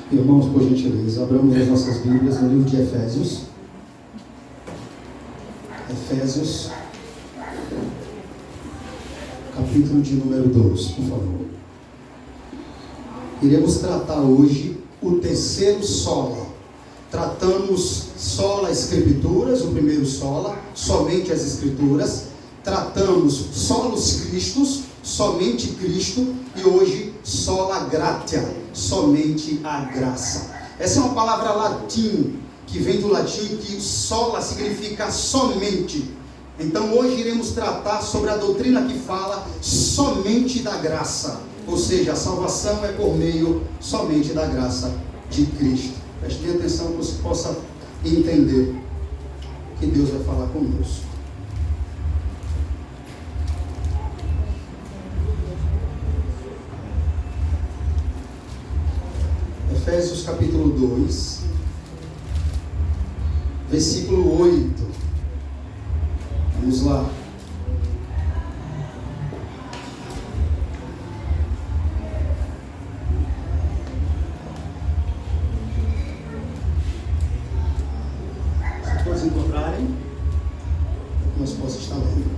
Irmãos, por gentileza, abramos as nossas Bíblias no livro de Efésios. Efésios, capítulo de número 12, por favor. Iremos tratar hoje o terceiro sola. Tratamos sola escrituras, o primeiro sola, somente as escrituras. Tratamos solos Cristos, somente Cristo. E hoje sola gratia, somente a graça. Essa é uma palavra latim, que vem do latim, que sola significa somente. Então hoje iremos tratar sobre a doutrina que fala somente da graça. Ou seja, a salvação é por meio somente da graça de Cristo. Preste bem atenção que você possa entender que Deus vai falar conosco. Efésios capítulo 2, versículo 8. Vamos lá. Se todos encontrarem, nós possamos estar lendo.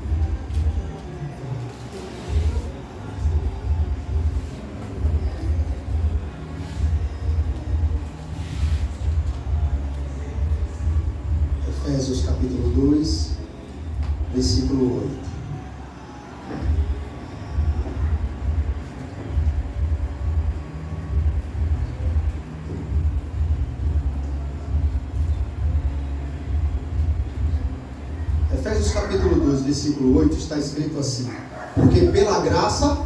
Efésios capítulo 2, versículo 8. Efésios capítulo 2, versículo 8 está escrito assim: porque pela graça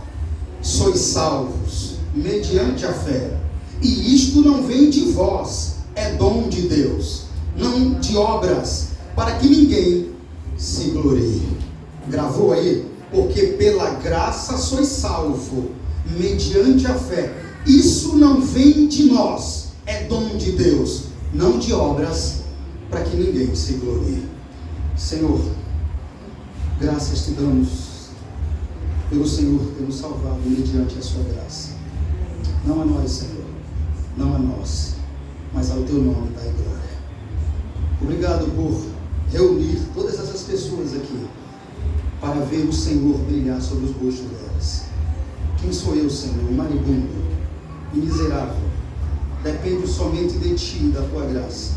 sois salvos, mediante a fé, e isto não vem de vós, é dom de Deus, não de obras, para que ninguém se glorie. Gravou aí? Porque pela graça sois salvo, mediante a fé. Isso não vem de nós, é dom de Deus, não de obras, para que ninguém se glorie. Senhor, graças te damos pelo Senhor ter nos salvado mediante a sua graça. Não a nós, Senhor, não a nós, mas ao teu nome dai glória. Obrigado por reunir todas essas pessoas aqui para ver o Senhor brilhar sobre os rostos delas. Quem sou eu, Senhor? Maribundo e miserável. Dependo somente de ti e da tua graça.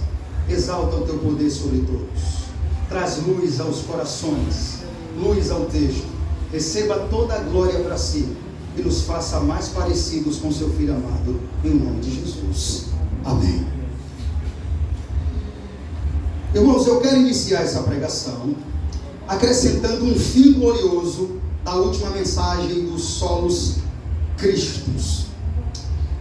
Exalta o teu poder sobre todos. Traz luz aos corações, luz ao texto. Receba toda a glória para si e nos faça mais parecidos com seu Filho amado, em nome de Jesus. Amém. Irmãos, eu quero iniciar essa pregação acrescentando um fim glorioso da última mensagem dos solos Cristos.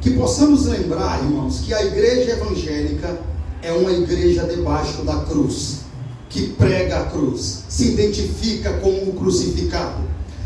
Que possamos lembrar, irmãos, que a igreja evangélica é uma igreja debaixo da cruz, que prega a cruz, se identifica como o crucificado.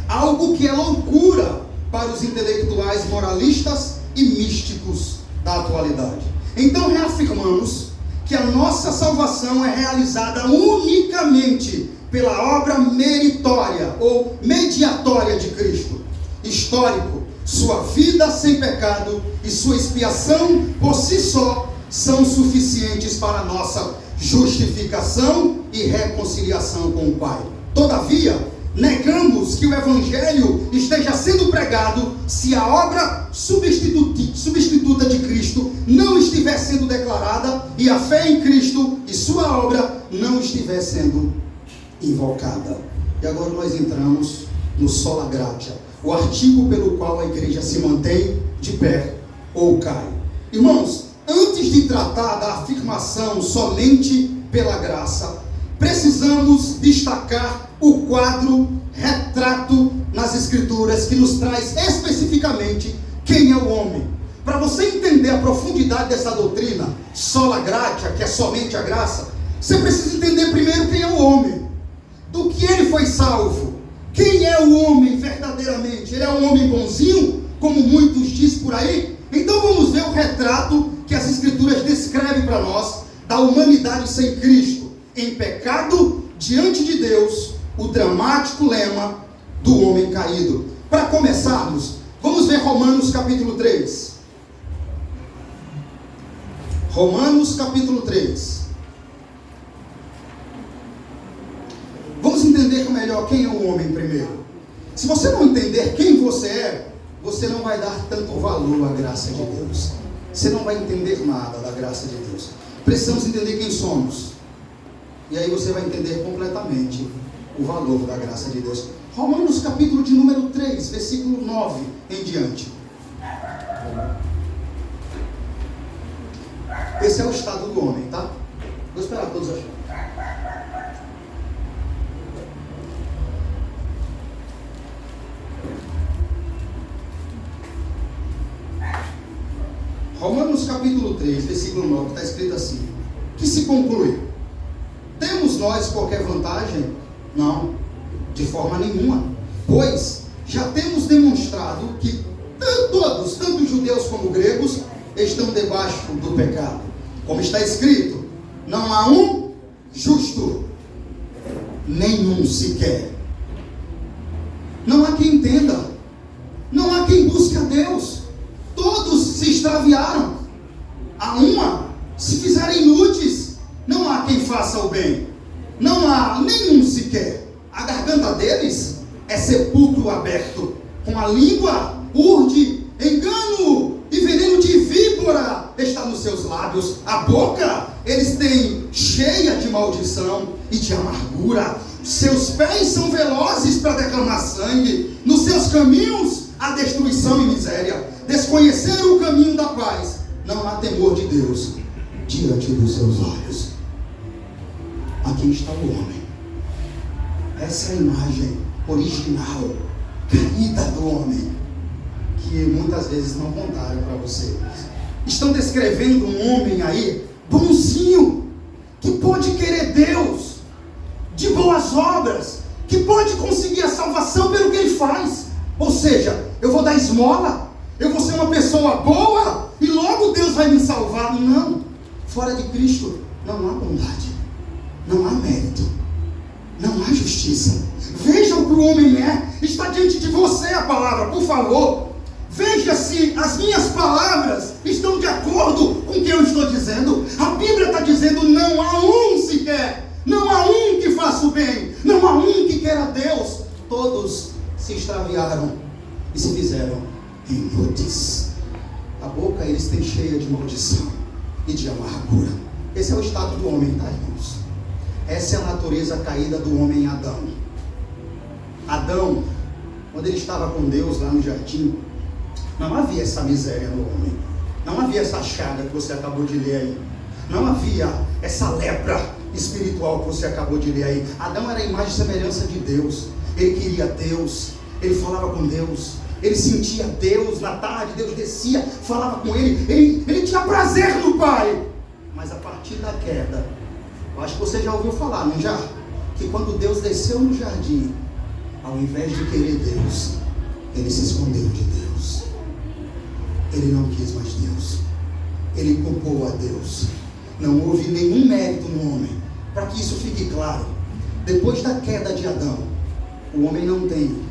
Algo que é loucura para os intelectuais moralistas e místicos da atualidade. Então reafirmamos que a nossa salvação é realizada unicamente pela obra meritória ou mediatória de Cristo. Histórico, sua vida sem pecado e sua expiação por si só são suficientes para a nossa justificação e reconciliação com o Pai. Todavia, negamos que o Evangelho esteja sendo pregado se a obra substituta de Cristo não estiver sendo declarada e a fé em Cristo e sua obra não estiver sendo invocada. E agora nós entramos no sola gratia, o artigo pelo qual a igreja se mantém de pé ou cai. Irmãos, antes de tratar da afirmação somente pela graça, precisamos destacar o quadro retrato nas Escrituras que nos traz especificamente quem é o homem. Para você entender a profundidade dessa doutrina, sola gratia, que é somente a graça, você precisa entender primeiro quem é o homem, do que ele foi salvo. Quem é o homem verdadeiramente? Ele é um homem bonzinho, como muitos dizem por aí? Então vamos ver o retrato que as Escrituras descrevem para nós da humanidade sem Cristo, em pecado diante de Deus, o dramático lema do homem caído. Para começarmos, vamos ver Romanos capítulo 3. Romanos capítulo 3. Vamos entender melhor quem é o homem primeiro. Se você não entender quem você é, você não vai dar tanto valor à graça de Deus. Você não vai entender nada da graça de Deus. Precisamos entender quem somos. E aí você vai entender completamente o valor da graça de Deus. Romanos capítulo de número 3, versículo 9 em diante. Esse é o estado do homem, tá? Vou esperar todos acharem. Romanos capítulo 3, versículo 9, está escrito assim: que se conclui? Temos nós qualquer vantagem? Não, de forma nenhuma. Pois já temos demonstrado que todos, tanto judeus como gregos, estão debaixo do pecado. Como está escrito, não há um justo, nenhum sequer. Não há quem entenda, não há quem busque a Deus. Todos se extraviaram, a uma se fizeram inúteis. Não há quem faça o bem, não há nenhum sequer. A garganta deles é sepulcro aberto, com a língua urde engano e veneno de víbora está nos seus lábios. A boca eles têm cheia de maldição e de amargura. Seus pés são velozes para derramar sangue. Nos seus caminhos há destruição e miséria. Desconheceram o caminho da paz. Não há temor de Deus diante dos seus olhos. Aqui está o homem. Essa é a imagem original, caída do homem, que muitas vezes não contaram para você. Estão descrevendo um homem aí, bonzinho, que pode querer Deus, de boas obras, que pode conseguir a salvação pelo que ele faz. Ou seja, eu vou dar esmola, eu vou ser uma pessoa boa, e logo Deus vai me salvar. Não, fora de Cristo não há bondade, não há mérito, não há justiça. Veja o que o homem é. Está diante de você a palavra, por favor. Veja se as minhas palavras estão de acordo com o que eu estou dizendo. A Bíblia está dizendo: não há um sequer, não há um que faça o bem, não há um que queira Deus. Todos se extraviaram e se fizeram inúteis. A boca eles têm cheia de maldição e de amargura. Esse é o estado do homem, tá, irmãos? Essa é a natureza caída do homem Adão. Adão, quando ele estava com Deus lá no jardim, não havia essa miséria no homem, não havia essa chaga que você acabou de ler aí, não havia essa lepra espiritual que você acabou de ler aí. Adão era a imagem e semelhança de Deus. Ele queria Deus, ele falava com Deus, ele sentia Deus. Na tarde Deus descia, falava com ele tinha prazer no Pai. Mas a partir da queda, eu acho que você já ouviu falar, não já? Que quando Deus desceu no jardim, ao invés de querer Deus, ele se escondeu de Deus. Ele não quis mais Deus, ele culpou a Deus. Não houve nenhum mérito no homem. Para que isso fique claro, depois da queda de Adão, o homem não tem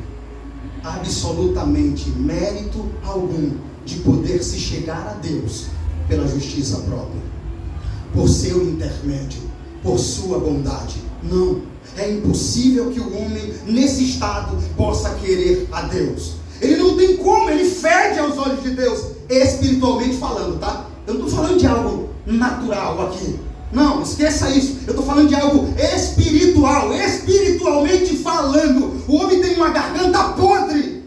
absolutamente mérito algum de poder se chegar a Deus pela justiça própria, por seu intermédio, por sua bondade. Não, é impossível que o homem nesse estado possa querer a Deus. Ele não tem como, ele fede aos olhos de Deus, espiritualmente falando, tá? Eu não estou falando de algo natural aqui, não, esqueça isso. Eu estou falando de algo espiritual, espiritualmente falando. O homem tem uma garganta podre,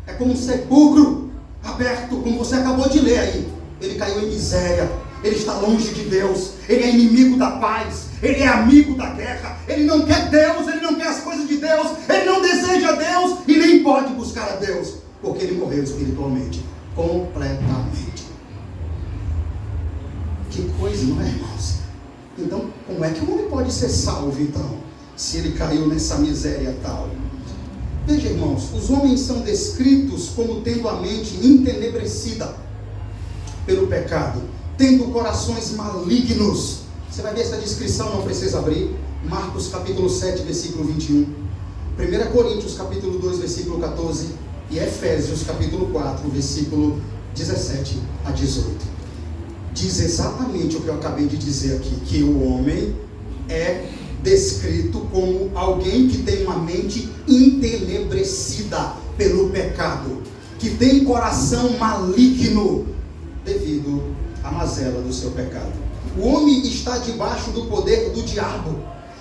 é como um sepulcro aberto, como você acabou de ler aí. Ele caiu em miséria, ele está longe de Deus, ele é inimigo da paz, ele é amigo da guerra, ele não quer Deus, ele não quer as coisas de Deus, ele não deseja Deus e nem pode buscar a Deus, porque ele morreu espiritualmente, completamente. Que coisa, não é, irmãos? Então, como é que o homem pode ser salvo, então, se ele caiu nessa miséria tal? Veja, irmãos, os homens são descritos como tendo a mente entenebrecida pelo pecado, tendo corações malignos. Você vai ver essa descrição, não precisa abrir. Marcos capítulo 7, versículo 21. 1 Coríntios capítulo 2, versículo 14. E Efésios capítulo 4, versículo 17 a 18. diz exatamente o que eu acabei de dizer aqui, que o homem é descrito como alguém que tem uma mente entenebrecida pelo pecado, que tem coração maligno devido à mazela do seu pecado. O homem está debaixo do poder do diabo.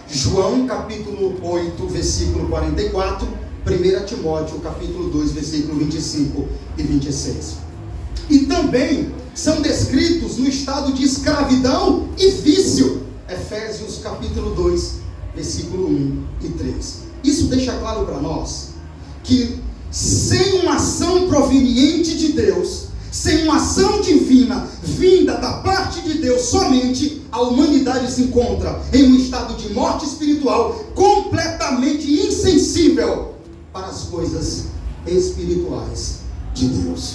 João capítulo 8, versículo 44, 1 Timóteo capítulo 2, versículo 25 e 26. E também são descritos no estado de escravidão e vício. Efésios capítulo 2, versículo 1 e 3. Isso deixa claro para nós que sem uma ação proveniente de Deus, sem uma ação divina vinda da parte de Deus somente, a humanidade se encontra em um estado de morte espiritual, completamente insensível para as coisas espirituais de Deus.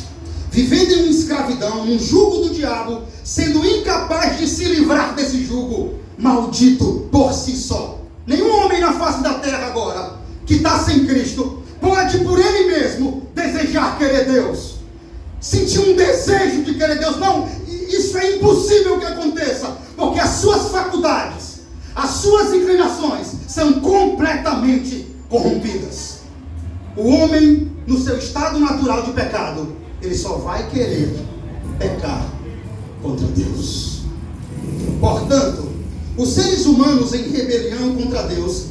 Vivendo em uma escravidão, num jugo do diabo, sendo incapaz de se livrar desse jugo, maldito por si só. Nenhum homem na face da terra agora, que está sem Cristo, pode por ele mesmo desejar querer Deus, sentir um desejo de querer Deus. Não, isso é impossível que aconteça, porque as suas faculdades, as suas inclinações são completamente corrompidas. O homem, no seu estado natural de pecado, ele só vai querer pecar contra Deus. Portanto, os seres humanos em rebelião contra Deus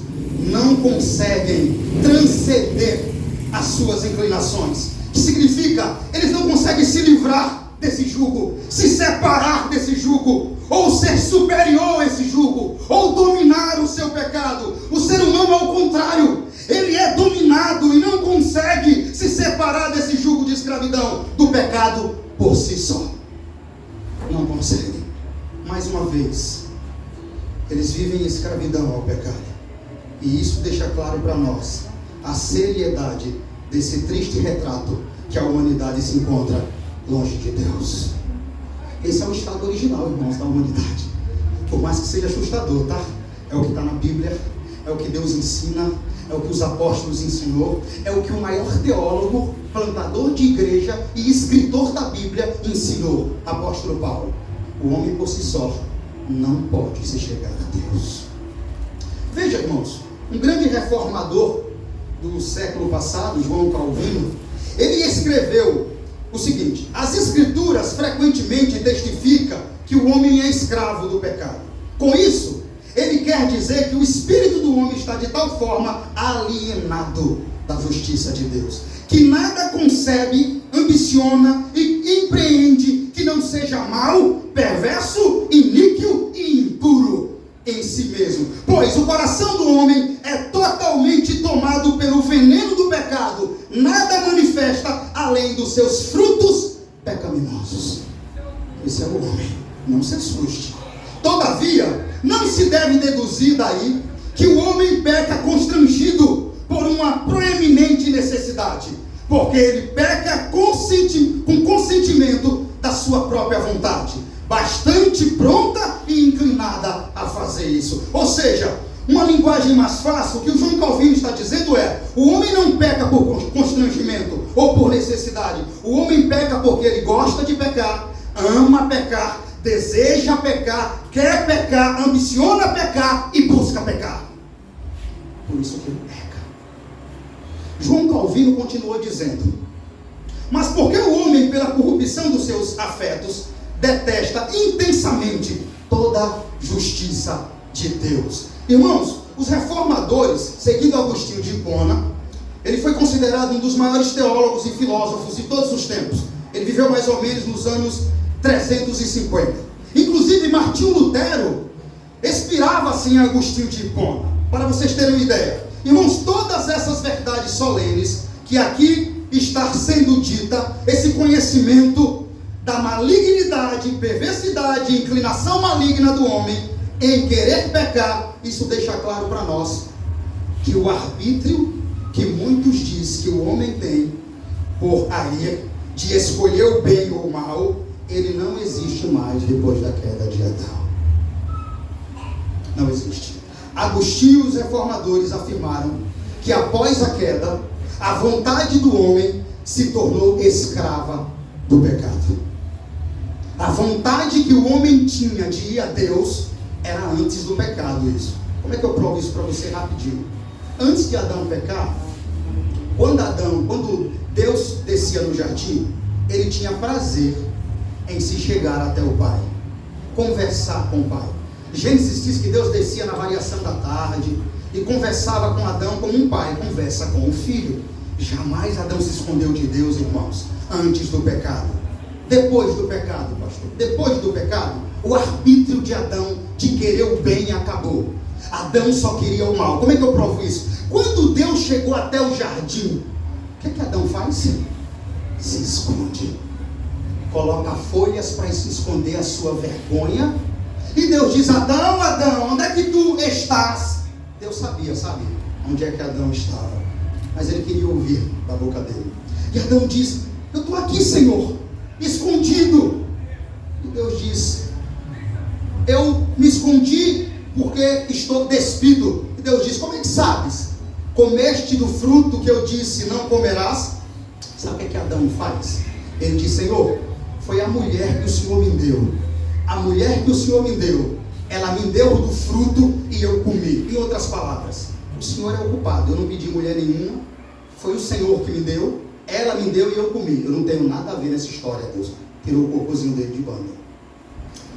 não conseguem transcender as suas inclinações. Que significa, eles não conseguem se livrar desse jugo, se separar desse jugo, ou ser superior a esse jugo, ou dominar o seu pecado. O ser humano, ao contrário, ele é dominado e não consegue se separar desse jugo de escravidão, do pecado por si só. Não consegue. Mais uma vez, eles vivem em escravidão ao pecado. E isso deixa claro para nós a seriedade desse triste retrato que a humanidade se encontra longe de Deus. Esse é o estado original, irmãos, da humanidade. Por mais que seja assustador, tá? É o que está na Bíblia, é o que Deus ensina, é o que os apóstolos ensinou, é o que o maior teólogo, plantador de igreja e escritor da Bíblia ensinou, apóstolo Paulo. O homem por si só não pode se chegar a Deus. Veja, irmãos, um grande reformador do século passado, João Calvino, ele escreveu o seguinte: as escrituras frequentemente testificam que o homem é escravo do pecado. Com isso, ele quer dizer que o espírito do homem está de tal forma alienado da justiça de Deus, que nada concebe, ambiciona e empreende que não seja mau, perverso, iníquo e impuro em si mesmo. Pois o coração do homem é totalmente tomado pelo veneno do pecado, nada manifesta além dos seus frutos pecaminosos. Esse é o homem, não se assuste. Todavia, não se deve deduzir daí que o homem peca constrangido por uma proeminente necessidade, porque ele peca com consentimento da sua própria vontade, bastante pronta e inclinada a fazer isso. Ou seja, uma linguagem mais fácil, o que o João Calvino está dizendo é: o homem não peca por constrangimento ou por necessidade. O homem peca porque ele gosta de pecar, ama pecar, deseja pecar, quer pecar, ambiciona pecar e busca pecar. Por isso que ele peca. João Calvino continuou dizendo: mas porque o homem, pela corrupção dos seus afetos, detesta intensamente toda justiça de Deus. Irmãos, os reformadores, seguindo Agostinho de Hipona, ele foi considerado um dos maiores teólogos e filósofos de todos os tempos. Ele viveu mais ou menos nos anos 350. Inclusive Martinho Lutero inspirava-se em Agostinho de Hipona. Para vocês terem uma ideia, irmãos, todas essas verdades solenes que aqui está sendo dita, esse conhecimento da malignidade, perversidade, inclinação maligna do homem em querer pecar, isso deixa claro para nós que o arbítrio que muitos dizem que o homem tem por aí de escolher o bem ou o mal, ele não existe mais depois da queda de Adão. Não existe. Agostinho e os reformadores afirmaram que após a queda, a vontade do homem se tornou escrava do pecado. A A vontade que o homem tinha de ir a Deus era antes do pecado isso. Como é que eu provo isso para você rapidinho? Antes de Adão pecar, quando Deus descia no jardim, ele tinha prazer em se chegar até o Pai, conversar com o Pai. Gênesis diz que Deus descia na variação da tarde e conversava com Adão como um pai conversa com o filho. Jamais Adão se escondeu de Deus, irmãos, antes do pecado. Depois do pecado, pastor, depois do pecado, o arbítrio de Adão de querer o bem acabou. Adão só queria o mal. Como é que eu provo isso? Quando Deus chegou até o jardim, o que Adão faz? Se esconde. Coloca folhas para se esconder a sua vergonha. E Deus diz: Adão, Adão, onde é que tu estás? Deus sabia onde é que Adão estava, mas ele queria ouvir da boca dele. E Adão diz: eu estou aqui, Senhor, escondido. E Deus diz: eu me escondi porque estou despido. E Deus diz: como é que sabes? Comeste do fruto que eu disse não comerás? Sabe o que Adão faz? Ele diz: Senhor, foi a mulher que o Senhor me deu. A mulher que o Senhor me deu, ela me deu do fruto e eu comi. Em outras palavras, o Senhor é o culpado. Eu não pedi mulher nenhuma, foi o Senhor que me deu, ela me deu e eu comi. Eu não tenho nada a ver nessa história, Deus. Tirou o cocôzinho dele de banda.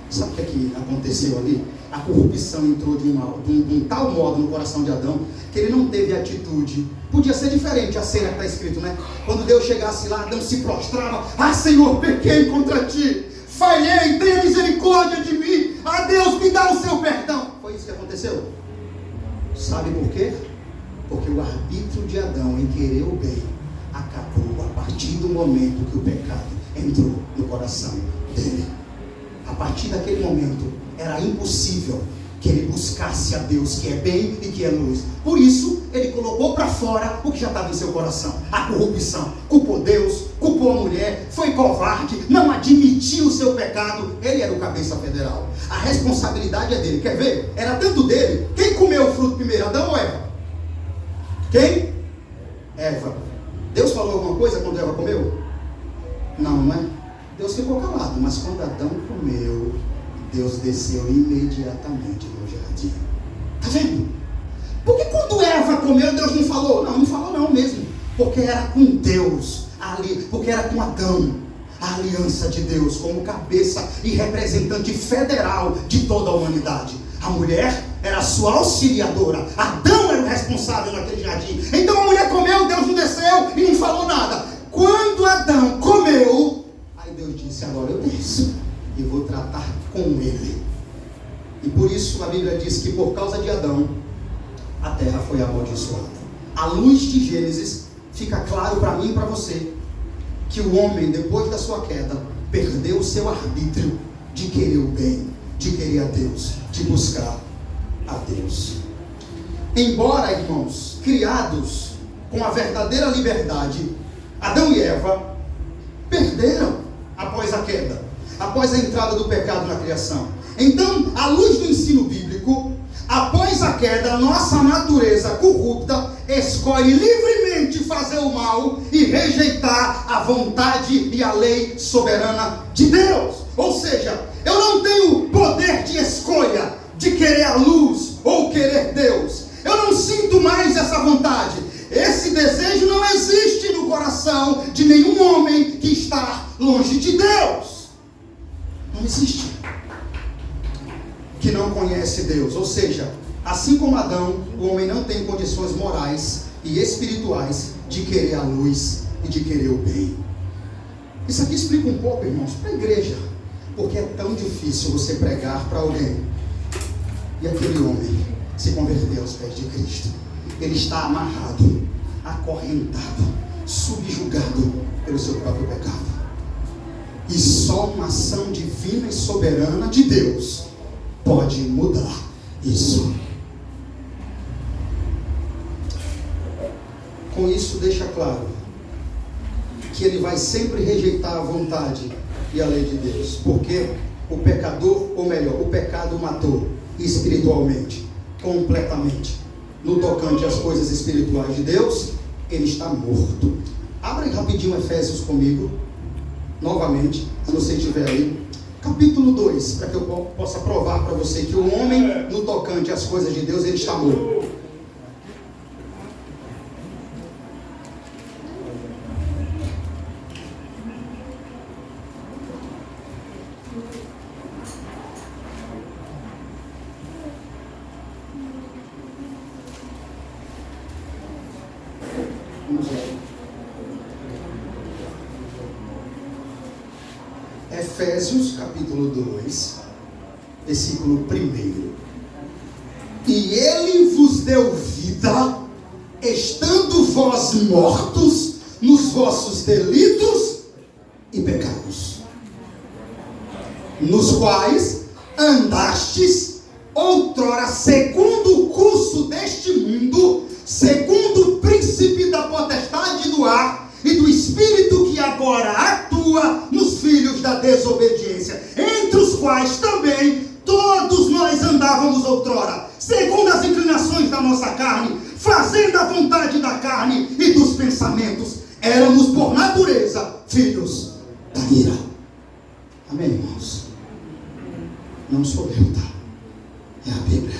Sabe o que aconteceu ali? A corrupção entrou de um tal modo no coração de Adão, que ele não teve atitude. Podia ser diferente a cena que está escrito, né? Quando Deus chegasse lá, Adão se prostrava: ah, Senhor, pequei contra ti, falhei, tenha misericórdia de mim, ah, Deus, me dá o seu perdão. Foi isso que aconteceu. Sabe por quê? Porque o arbítrio de Adão em querer o bem acabou a partir do momento que o pecado entrou no coração dele. A partir daquele momento era impossível que ele buscasse a Deus, que é bem e que é luz. Por isso ele colocou para fora o que já estava em seu coração: a corrupção. Culpou Deus, culpou a mulher, foi covarde, não admitiu o seu pecado. Ele era o cabeça federal, a responsabilidade é dele. Quer ver? Era tanto dele. Quem comeu o fruto primeiro, Adão ou Eva? Quem? Eva. Deus falou alguma coisa quando Eva comeu? Não é? Deus ficou calado, mas quando Adão comeu, Deus desceu imediatamente no jardim. Está vendo? Porque quando Eva comeu, Deus não falou? Não falou não mesmo. Porque era com Deus ali, porque era com Adão, a aliança de Deus como cabeça e representante federal de toda a humanidade. A mulher era a sua auxiliadora. Adão era o responsável naquele jardim. Então a mulher comeu, Deus não desceu e não falou nada. Quando Adão comeu, aí Deus disse: agora eu desço e vou tratar com ele. E por isso a Bíblia diz que por causa de Adão, a terra foi amaldiçoada. À luz de Gênesis, fica claro para mim e para você que o homem, depois da sua queda, perdeu o seu arbítrio de querer o bem, de querer a Deus, de buscar a Deus. Embora, irmãos, criados com a verdadeira liberdade, Adão e Eva perderam após a queda, após a entrada do pecado na criação. Então, à luz do ensino bíblico, após a queda, a nossa natureza corrupta escolhe livremente fazer o mal e rejeitar a vontade e a lei soberana de Deus. Ou seja, eu não tenho poder de escolha de querer a luz ou querer Deus. Eu não sinto mais essa vontade. Esse desejo não existe no coração de nenhum homem que está longe de Deus. Não existe. Que não conhece Deus. Ou seja, assim como Adão, o homem não tem condições morais e espirituais de querer a luz e de querer o bem. Isso aqui explica um pouco, irmãos, para a igreja. Porque é tão difícil você pregar para alguém e aquele homem se converter aos pés de Cristo. Ele está amarrado, acorrentado, subjugado pelo seu próprio pecado. E só uma ação divina e soberana de Deus pode mudar isso. Com isso deixa claro que ele vai sempre rejeitar a vontade e a lei de Deus, porque o pecador, ou melhor, o pecado matou espiritualmente, completamente. No tocante às coisas espirituais de Deus, ele está morto. Abra aí rapidinho Efésios comigo, novamente, se você estiver aí. Capítulo 2, para que eu possa provar para você que o homem, no tocante às coisas de Deus, ele está morto. Vamos lá. Efésios capítulo 2, versículo 1. E ele vos deu vida, estando vós mortos nos vossos delitos e pecados, nos quais andastes outrora segundo o curso deste mundo, segundo o príncipe da potestade do ar e do espírito que agora atua nos filhos da desobediência, entre os quais também todos nós andávamos outrora, segundo as inclinações da nossa carne, fazendo a vontade da carne e dos pensamentos. Éramos por natureza filhos da ira. Amém, irmãos? Não sou eu, tá? É a Bíblia.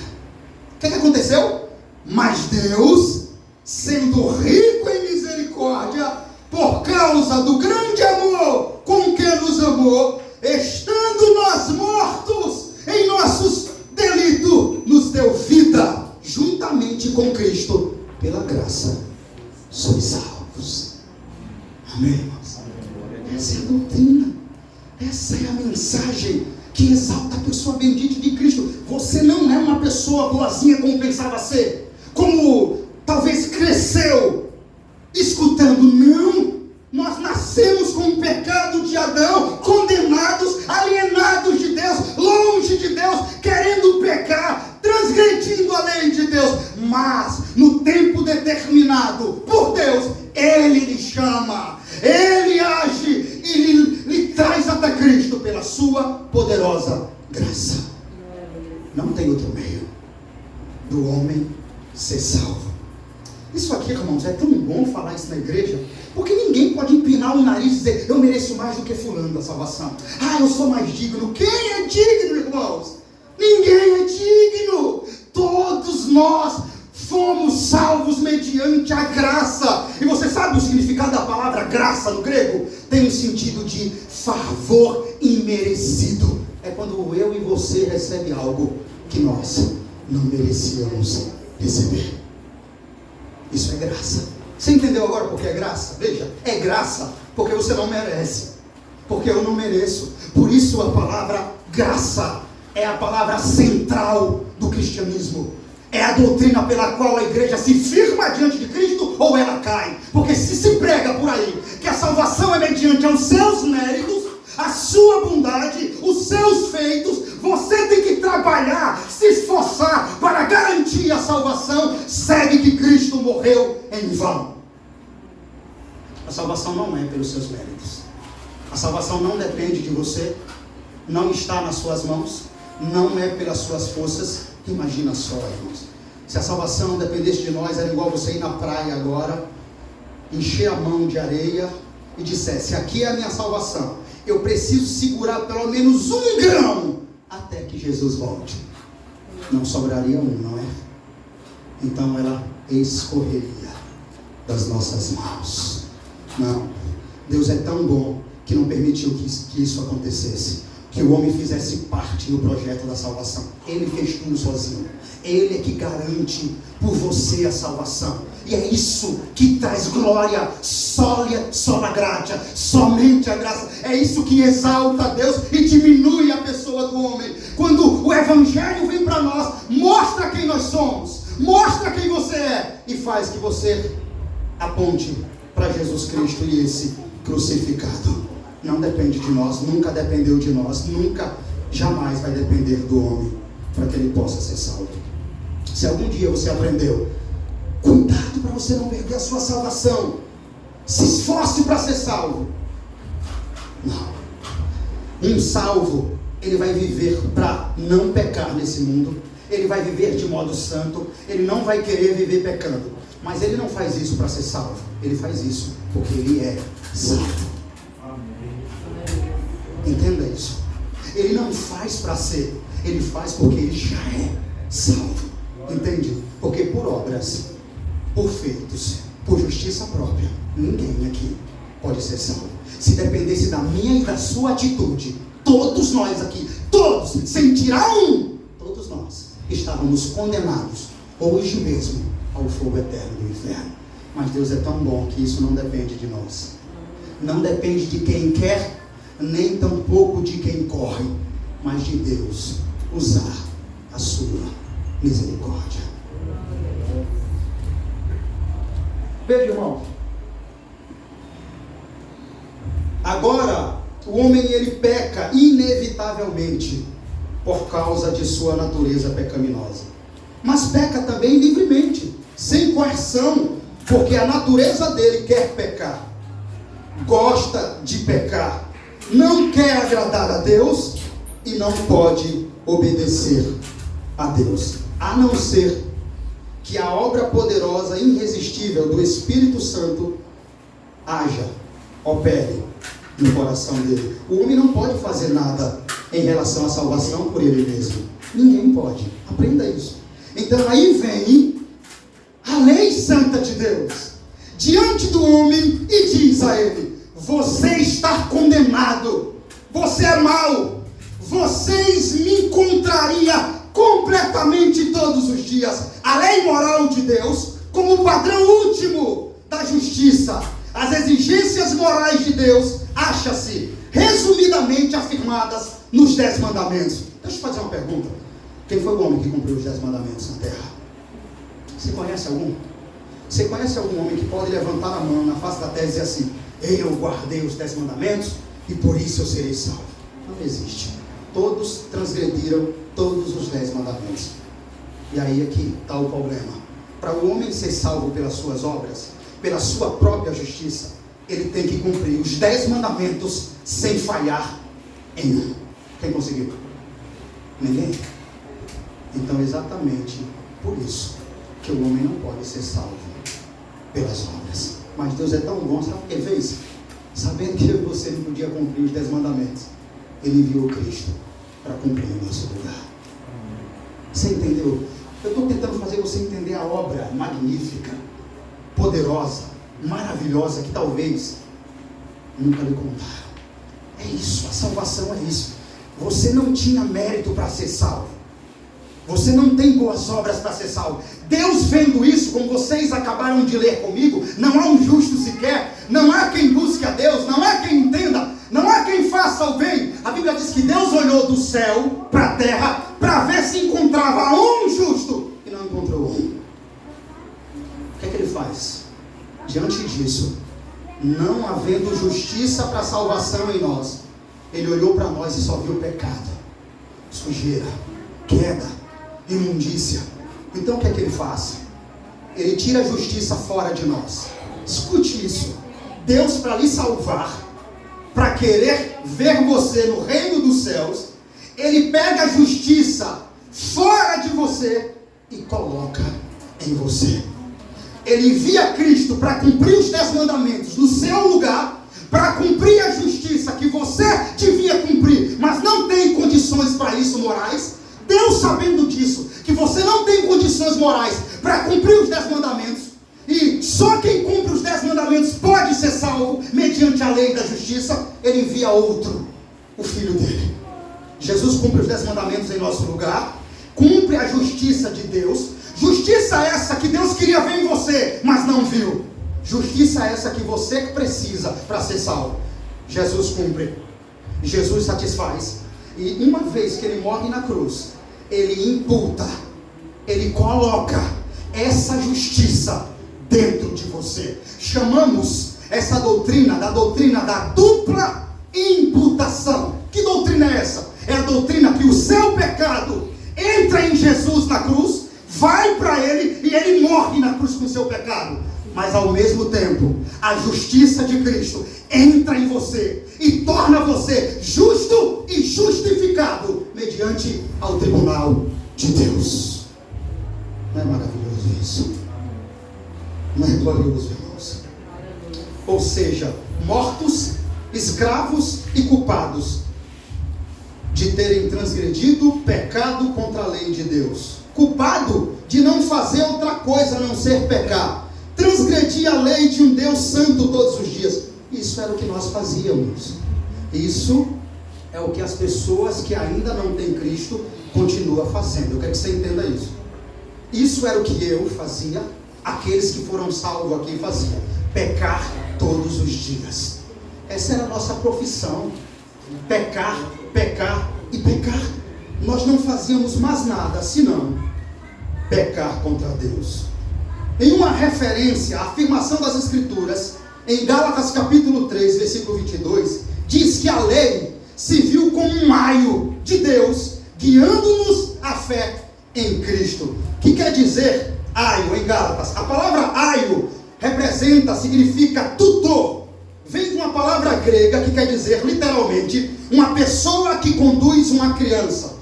O que aconteceu? Mas Deus, sendo rico em misericórdia, por causa do grande amor com que nos amou, estando nós mortos em nossos delitos, nos deu vida juntamente com Cristo. Pela graça sois salvos. Amém, irmãos? Essa é a doutrina, essa é a mensagem que exalta a pessoa bendita de Cristo. Você não é uma pessoa boazinha como pensava ser, como talvez cresceu escutando. Não, nós nascemos com o pecado de Adão, condenados, alienados de Deus, longe de Deus, querendo pecar, transgredindo a lei de Deus. Mas no tempo determinado por Deus, Ele lhe chama, Ele age e lhe traz até Cristo pela sua poderosa graça. Não tem outro meio do homem ser salvo. Isso aqui, irmãos, é tão bom falar isso na igreja, porque ninguém pode empinar o nariz e dizer: eu mereço mais do que fulano da salvação. Ah, eu sou mais digno. Quem é digno, irmãos? Ninguém é digno. Todos nós fomos salvos mediante a graça. E você sabe o significado da palavra graça no grego? Tem um sentido de favor imerecido. É quando eu e você recebem algo que nós não merecíamos receber. Isso é graça. Você entendeu agora por que é graça? Veja, é graça porque você não merece, porque eu não mereço. Por isso a palavra graça é a palavra central do cristianismo. É a doutrina pela qual a igreja se firma diante de Cristo ou ela cai. Porque se prega por aí que a salvação é mediante aos seus méritos, a sua bondade, os seus feitos, você tem que trabalhar, se esforçar para garantir a salvação, segue que Cristo morreu em vão. A salvação não é pelos seus méritos. A salvação não depende de você, não está nas suas mãos, não é pelas suas forças. Imagina só, irmãos, se a salvação dependesse de nós, era igual você ir na praia agora, encher a mão de areia e dissesse: aqui é a minha salvação, eu preciso segurar pelo menos 1 grão até que Jesus volte. Não sobraria não é? Então ela escorreria das nossas mãos. Não, Deus é tão bom que não permitiu que isso acontecesse, que o homem fizesse parte do projeto da salvação. Ele fez tudo sozinho. Ele é que garante por você a salvação. E é isso que traz glória, sola gratia, somente a graça. É isso que exalta a Deus e diminui a pessoa do homem. Quando o evangelho vem para nós, mostra quem nós somos, mostra quem você é e faz que você aponte para Jesus Cristo e esse crucificado. Não depende de nós, nunca dependeu de nós, nunca, jamais vai depender do homem para que ele possa ser salvo. Se algum dia você aprendeu, cuidado para você não perder a sua salvação, se esforce para ser salvo. Não. Um salvo, ele vai viver para não pecar nesse mundo, ele vai viver de modo santo, ele não vai querer viver pecando, mas ele não faz isso para ser salvo, ele faz isso porque ele é salvo. Entenda isso. Ele não faz para ser, ele faz porque ele já é salvo. Entende? Porque por obras, por feitos, por justiça própria, ninguém aqui pode ser salvo. Se dependesse da minha e da sua atitude, todos nós aqui, todos, sem tirar um, todos nós estávamos condenados hoje mesmo ao fogo eterno do inferno. Mas Deus é tão bom que isso não depende de nós. Não depende de quem quer, nem tampouco de quem corre, mas de Deus usar a sua misericórdia. Veja, irmão. Agora, o homem ele peca inevitavelmente por causa de sua natureza pecaminosa. Mas peca também livremente, sem coerção, porque a natureza dele quer pecar. Gosta de pecar, não quer agradar a Deus e não pode obedecer a Deus, a não ser que a obra poderosa e irresistível do Espírito Santo haja, opere no coração dele. O homem não pode fazer nada em relação à salvação por ele mesmo. Ninguém pode. Aprenda isso. Então aí vem a lei santa de Deus diante do homem e diz a ele: você está condenado, você é mau, vocês me encontrariam completamente todos os dias. A lei moral de Deus como padrão último da justiça. As exigências morais de Deus acha-se resumidamente afirmadas nos 10 mandamentos. Deixa eu fazer uma pergunta. Quem foi o homem que cumpriu os 10 mandamentos na terra? Você conhece algum? Você conhece algum homem que pode levantar a mão na face da terra e dizer assim: eu guardei os 10 mandamentos e por isso eu serei salvo? Não existe. Todos transgrediram todos os 10 mandamentos. E aí aqui está o problema. Para o homem ser salvo pelas suas obras, pela sua própria justiça, ele tem que cumprir os 10 mandamentos sem falhar em um. Quem conseguiu? Ninguém. Então exatamente por isso que o homem não pode ser salvo pelas obras. Mas Deus é tão bom, sabe o que ele fez? Sabendo que eu e você não podia cumprir os 10 mandamentos, ele enviou Cristo para cumprir o nosso lugar. Você entendeu? Eu estou tentando fazer você entender a obra magnífica, poderosa, maravilhosa, que talvez nunca lhe contaram. É isso, a salvação é isso. Você não tinha mérito para ser salvo. Você não tem boas obras para ser salvo. Deus vendo isso, como vocês acabaram de ler comigo, não há um justo sequer, não há quem busque a Deus, não há quem entenda, não há quem faça o bem. A Bíblia diz que Deus olhou do céu para a terra para ver se encontrava um justo e não encontrou um. O que é que ele faz? Diante disso, não havendo justiça para salvação em nós, ele olhou para nós e só viu pecado, sujeira, queda, imundícia. Então o que é que ele faz? Ele tira a justiça fora de nós. Escute isso. Deus, para lhe salvar, para querer ver você no reino dos céus, ele pega a justiça fora de você e coloca em você. Ele envia Cristo para cumprir os 10 mandamentos no seu lugar, para cumprir a justiça que você devia cumprir, mas não tem condições para isso morais. Deus, sabendo disso, que você não tem condições morais para cumprir os 10 mandamentos, e só quem cumpre os 10 mandamentos pode ser salvo mediante a lei da justiça, ele envia outro, o Filho dele. Jesus cumpre os 10 mandamentos em nosso lugar, cumpre a justiça de Deus. Justiça essa que Deus queria ver em você, mas não viu. Justiça essa que você precisa para ser salvo. Jesus cumpre, Jesus satisfaz. E uma vez que ele morre na cruz, ele imputa, ele coloca essa justiça dentro de você. Chamamos essa doutrina da dupla imputação. Que doutrina é essa? É a doutrina que o seu pecado entra em Jesus na cruz, vai para ele e ele morre na cruz com o seu pecado. Mas ao mesmo tempo, a justiça de Cristo entra em você e torna você justo e justificado mediante ao tribunal de Deus. Não é maravilhoso isso? Não é glorioso, irmãos? Ou seja, mortos, escravos e culpados, de terem transgredido o pecado contra a lei de Deus. Culpado de não fazer outra coisa a não ser pecar. Transgredir a lei de um Deus santo todos os dias. Isso era o que nós fazíamos. Isso é o que as pessoas que ainda não têm Cristo continuam fazendo. Eu quero que você entenda isso. Isso era o que eu fazia, aqueles que foram salvos aqui faziam. Pecar todos os dias. Essa era a nossa profissão. Pecar, pecar e pecar. Nós não fazíamos mais nada senão pecar contra Deus. Em uma referência à afirmação das Escrituras, em Gálatas capítulo 3, versículo 22, diz que a lei se viu como um aio de Deus, guiando-nos à fé em Cristo. O que quer dizer aio em Gálatas? A palavra aio significa tutor. Vem de uma palavra grega que quer dizer, literalmente, uma pessoa que conduz uma criança.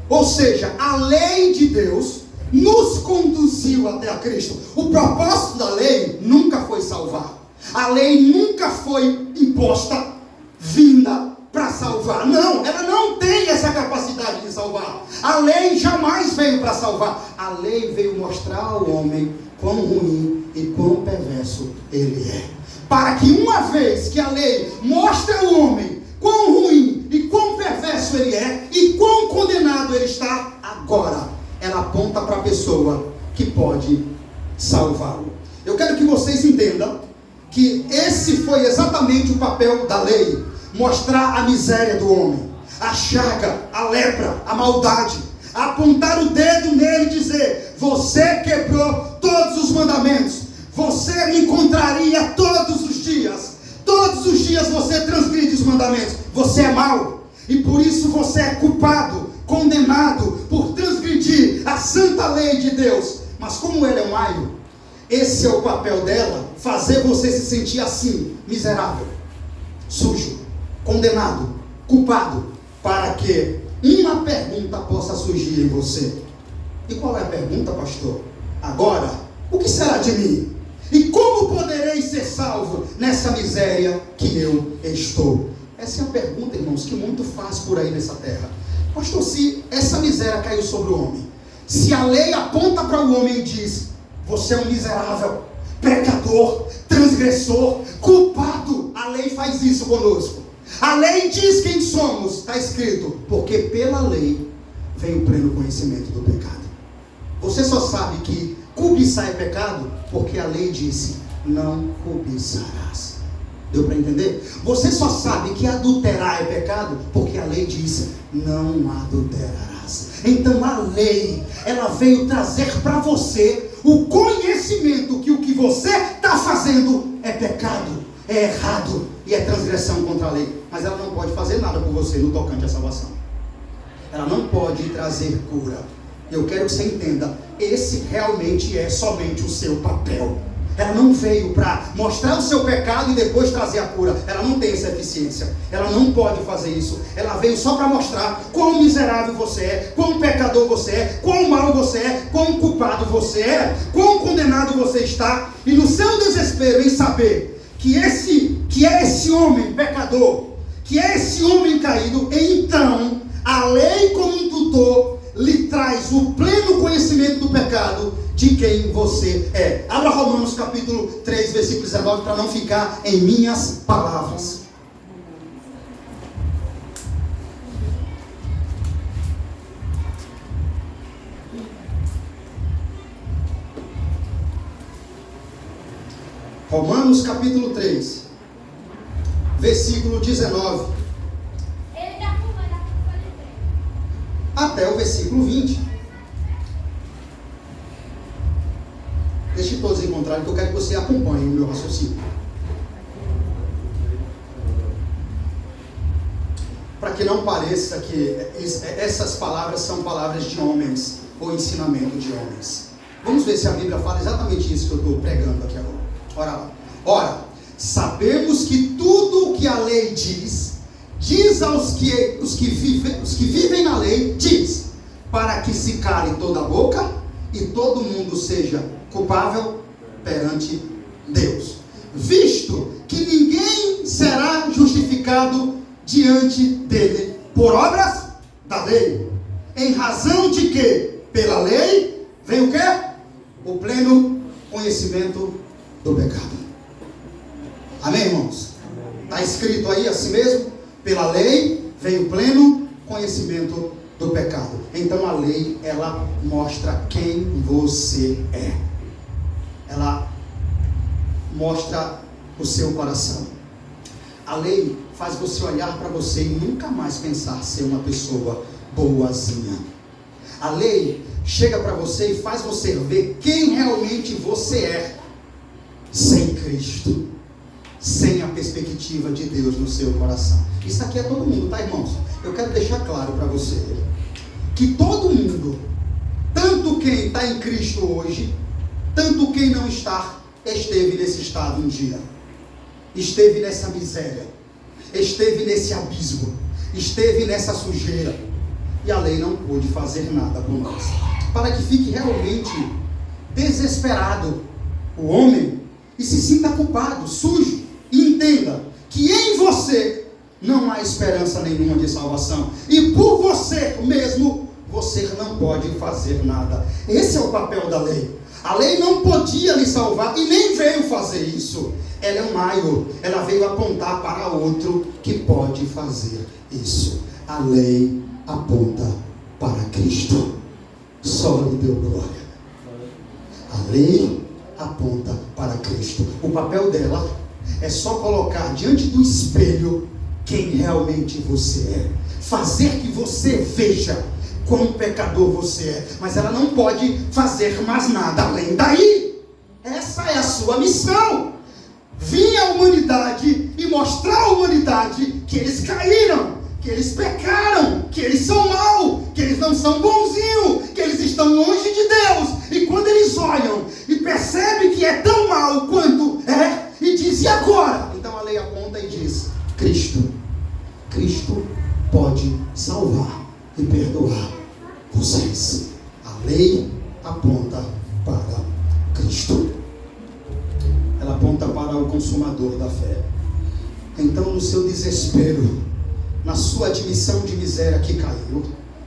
Ou seja, a lei de Deus nos conduziu até a Cristo. O propósito da lei nunca foi salvar. A lei nunca foi imposta, vinda para salvar. Não, ela não tem essa capacidade de salvar. A lei jamais veio para salvar. A lei veio mostrar ao homem quão ruim e quão perverso ele é. Para que uma vez que a lei mostre ao homem quão ruim e quão perverso ele é e quão condenado ele está, agora ela aponta para a pessoa que pode salvá-lo. Eu quero que vocês entendam que esse foi exatamente o papel da lei. Mostrar a miséria do homem, a chaga, a lepra, a maldade. Apontar o dedo nele e dizer: você quebrou todos os mandamentos. Você me encontraria todos os dias. Todos os dias você transgride os mandamentos. Você é mau. E por isso você é culpado, condenado por transgredir a santa lei de Deus. Mas como ele é um aio, esse é o papel dela, fazer você se sentir assim, miserável, sujo, condenado, culpado, para que uma pergunta possa surgir em você. E qual é a pergunta, pastor? Agora, o que será de mim? E como poderei ser salvo nessa miséria que eu estou? Essa é a pergunta, irmãos, que muito faz por aí nessa terra. Pastor, se essa miséria caiu sobre o homem, se a lei aponta para o homem e diz: você é um miserável, pecador, transgressor, culpado, a lei faz isso conosco. A lei diz quem somos, está escrito, porque pela lei vem o pleno conhecimento do pecado. Você só sabe que cobiçar é pecado porque a lei disse: não cobiçarás. Deu para entender? Você só sabe que adulterar é pecado porque a lei disse: não adulterarás. Então a lei, ela veio trazer para você o conhecimento que o que você está fazendo é pecado, é errado e é transgressão contra a lei. Mas ela não pode fazer nada por você no tocante à salvação. Ela não pode trazer cura. Eu quero que você entenda, esse realmente é somente o seu papel. Ela não veio para mostrar o seu pecado e depois trazer a cura. Ela não tem essa eficiência. Ela não pode fazer isso. Ela veio só para mostrar quão miserável você é, quão pecador você é, quão mau você é, quão culpado você é, quão condenado você está. E no seu desespero em saber que é esse homem pecador, que é esse homem caído, então a lei como um tutor lhe traz o pleno conhecimento do pecado de quem você é. Abra Romanos capítulo 3, versículo 19, para não ficar em minhas palavras. Romanos capítulo 3, versículo 19. Até o versículo 20. Deixe todos encontrarem, que eu quero que você acompanhe o meu raciocínio. Para que não pareça que essas palavras são palavras de homens, ou ensinamento de homens. Vamos ver se a Bíblia fala exatamente isso que eu estou pregando aqui agora. Ora lá. Ora, sabemos que tudo o que a lei diz aos que vivem na lei, diz, para que se cale toda a boca e todo mundo seja culpável perante Deus, visto que ninguém será justificado diante dele por obras da lei. Em razão de que, pela lei, vem o quê? O pleno conhecimento do pecado. Amém, irmãos? Está escrito aí assim mesmo? Pela lei, vem o pleno conhecimento do pecado. Então a lei, ela mostra quem você é. Ela mostra o seu coração. A lei faz você olhar para você e nunca mais pensar ser uma pessoa boazinha. A lei chega para você e faz você ver quem realmente você é sem Cristo, sem a perspectiva de Deus no seu coração. Isso aqui é todo mundo, tá, irmãos? Eu quero deixar claro para você que todo mundo, tanto quem está em Cristo hoje, tanto quem não está, esteve nesse estado um dia, esteve nessa miséria, esteve nesse abismo, esteve nessa sujeira, e a lei não pôde fazer nada por nós. Para que fique realmente desesperado o homem e se sinta culpado, sujo, e entenda que em você não há esperança nenhuma de salvação, e por você mesmo você não pode fazer nada. Esse é o papel da lei. A lei não podia lhe salvar e nem veio fazer isso. Ela é um aio, ela veio apontar para outro que pode fazer isso. A lei aponta para Cristo. Só lhe deu glória. A lei aponta para Cristo. O papel dela é só colocar diante do espelho quem realmente você é, fazer que você veja quão pecador você é, mas ela não pode fazer mais nada além daí. Essa é a sua missão: vir à humanidade e mostrar à humanidade que eles caíram, que eles pecaram, que eles são maus, que eles não são bonzinhos, que eles estão longe de Deus. E quando eles olham e percebem que é tão mal quanto é, e diz: e agora? Então a lei aponta e diz: Cristo pode salvar e perdoar vocês. A lei aponta para Cristo. Ela aponta para o consumador da fé. Então, no seu desespero, na sua admissão de miséria que caiu,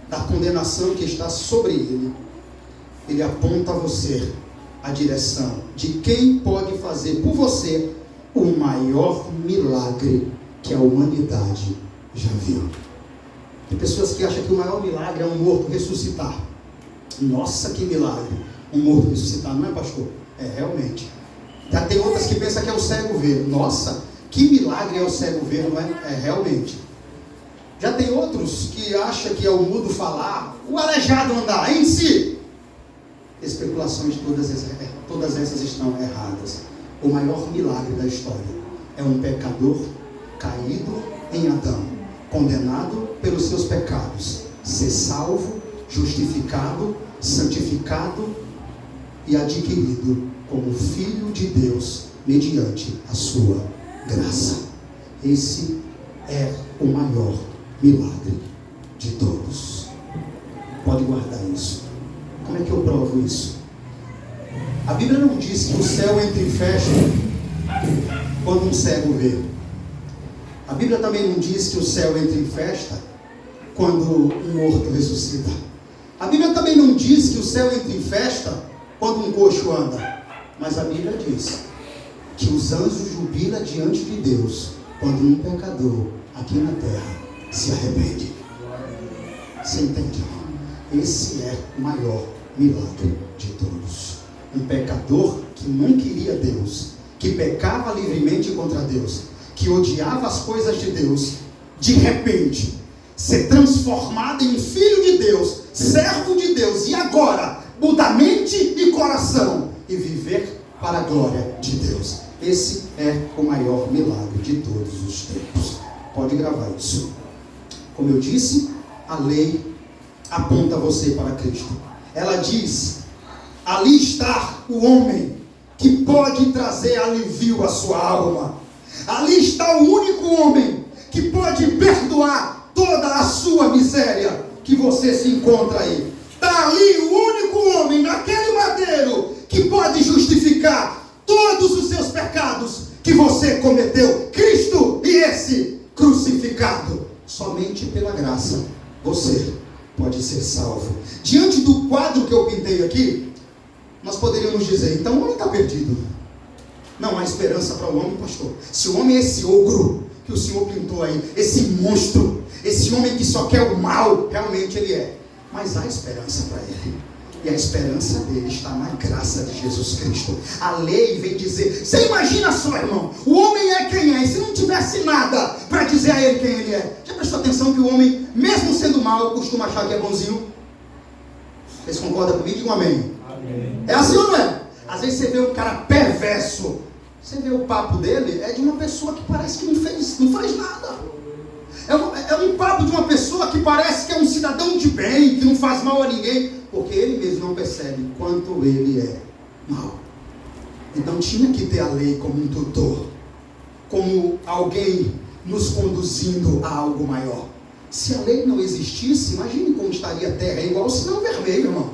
da condenação que está sobre ele, ele aponta a você a direção de quem pode fazer por você o maior milagre que a humanidade já viu. Tem pessoas que acham que o maior milagre é um morto ressuscitar. Nossa, que milagre! Um morto ressuscitar, não é, pastor? É, realmente. Já tem outras que pensam que é o cego ver. Nossa, que milagre é o cego ver, não é? É, realmente. Já tem outros que acham que é o mudo falar, o aleijado andar em si. Especulações todas essas estão erradas. O maior milagre da história é um pecador caído em Adão, condenado pelos seus pecados, ser salvo, justificado, santificado e adquirido como filho de Deus mediante a sua graça. Esse é o maior milagre de todos. Pode guardar isso. Como é que eu provo isso? A Bíblia não diz que o céu entra em festa quando um cego vê. A Bíblia também não diz que o céu entra em festa quando um morto ressuscita. A Bíblia também não diz que o céu entra em festa quando um coxo anda. Mas a Bíblia diz que os anjos jubilam diante de Deus quando um pecador aqui na terra se arrepende. Você entende, irmão? Esse é o maior milagre de todos. Um pecador que não queria Deus, que pecava livremente contra Deus, que odiava as coisas de Deus, de repente ser transformado em filho de Deus, servo de Deus, e agora mudar mente e coração e viver para a glória de Deus. Esse é o maior milagre de todos os tempos. Pode gravar isso. Como eu disse, a lei aponta você para Cristo. Ela diz: ali está o homem que pode trazer alívio à sua alma. Ali está o único homem que pode perdoar toda a sua miséria que você se encontra aí. Está ali o único homem naquele madeiro que pode justificar todos os seus pecados que você cometeu. Cristo, e esse crucificado. Somente pela graça você pode ser salvo. Diante do quadro que eu pintei aqui, nós poderíamos dizer, então o homem está perdido. Não há esperança para o homem, pastor. Se o homem é esse ogro que o Senhor pintou aí, esse monstro, esse homem que só quer o mal, realmente ele é. Mas há esperança para ele. E a esperança dele está na graça de Jesus Cristo. A lei vem dizer, você imagina só, irmão, o homem é quem é, e se não tivesse nada para dizer a ele quem ele é? Já prestou atenção que o homem, mesmo sendo mau, costuma achar que é bonzinho? Vocês concordam comigo? Digam amém. Amém. É assim ou não é? Às vezes você vê um cara perverso, você vê o papo dele, é de uma pessoa que parece que não faz nada. É um papo de uma pessoa que parece que é um cidadão de bem, que não faz mal a ninguém, porque ele mesmo não percebe quanto ele é mau. Então tinha que ter a lei como um tutor, como alguém nos conduzindo a algo maior. Se a lei não existisse, imagine como estaria a terra, é igual o sinal vermelho, irmão.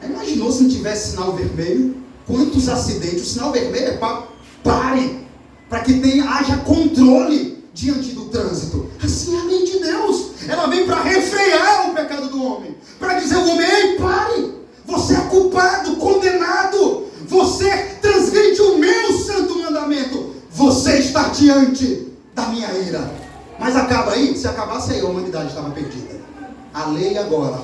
Imaginou se não tivesse sinal vermelho? Quantos acidentes? O sinal vermelho é para pare, para que haja controle diante do trânsito. Assim é a lei de Deus. Ela vem para refrear o pecado do homem, para dizer ao homem, ei, pare, você é culpado, condenado, você transgride o meu santo mandamento, você está diante da minha ira. Mas acaba aí, se acabasse aí, a humanidade estava perdida. A lei agora,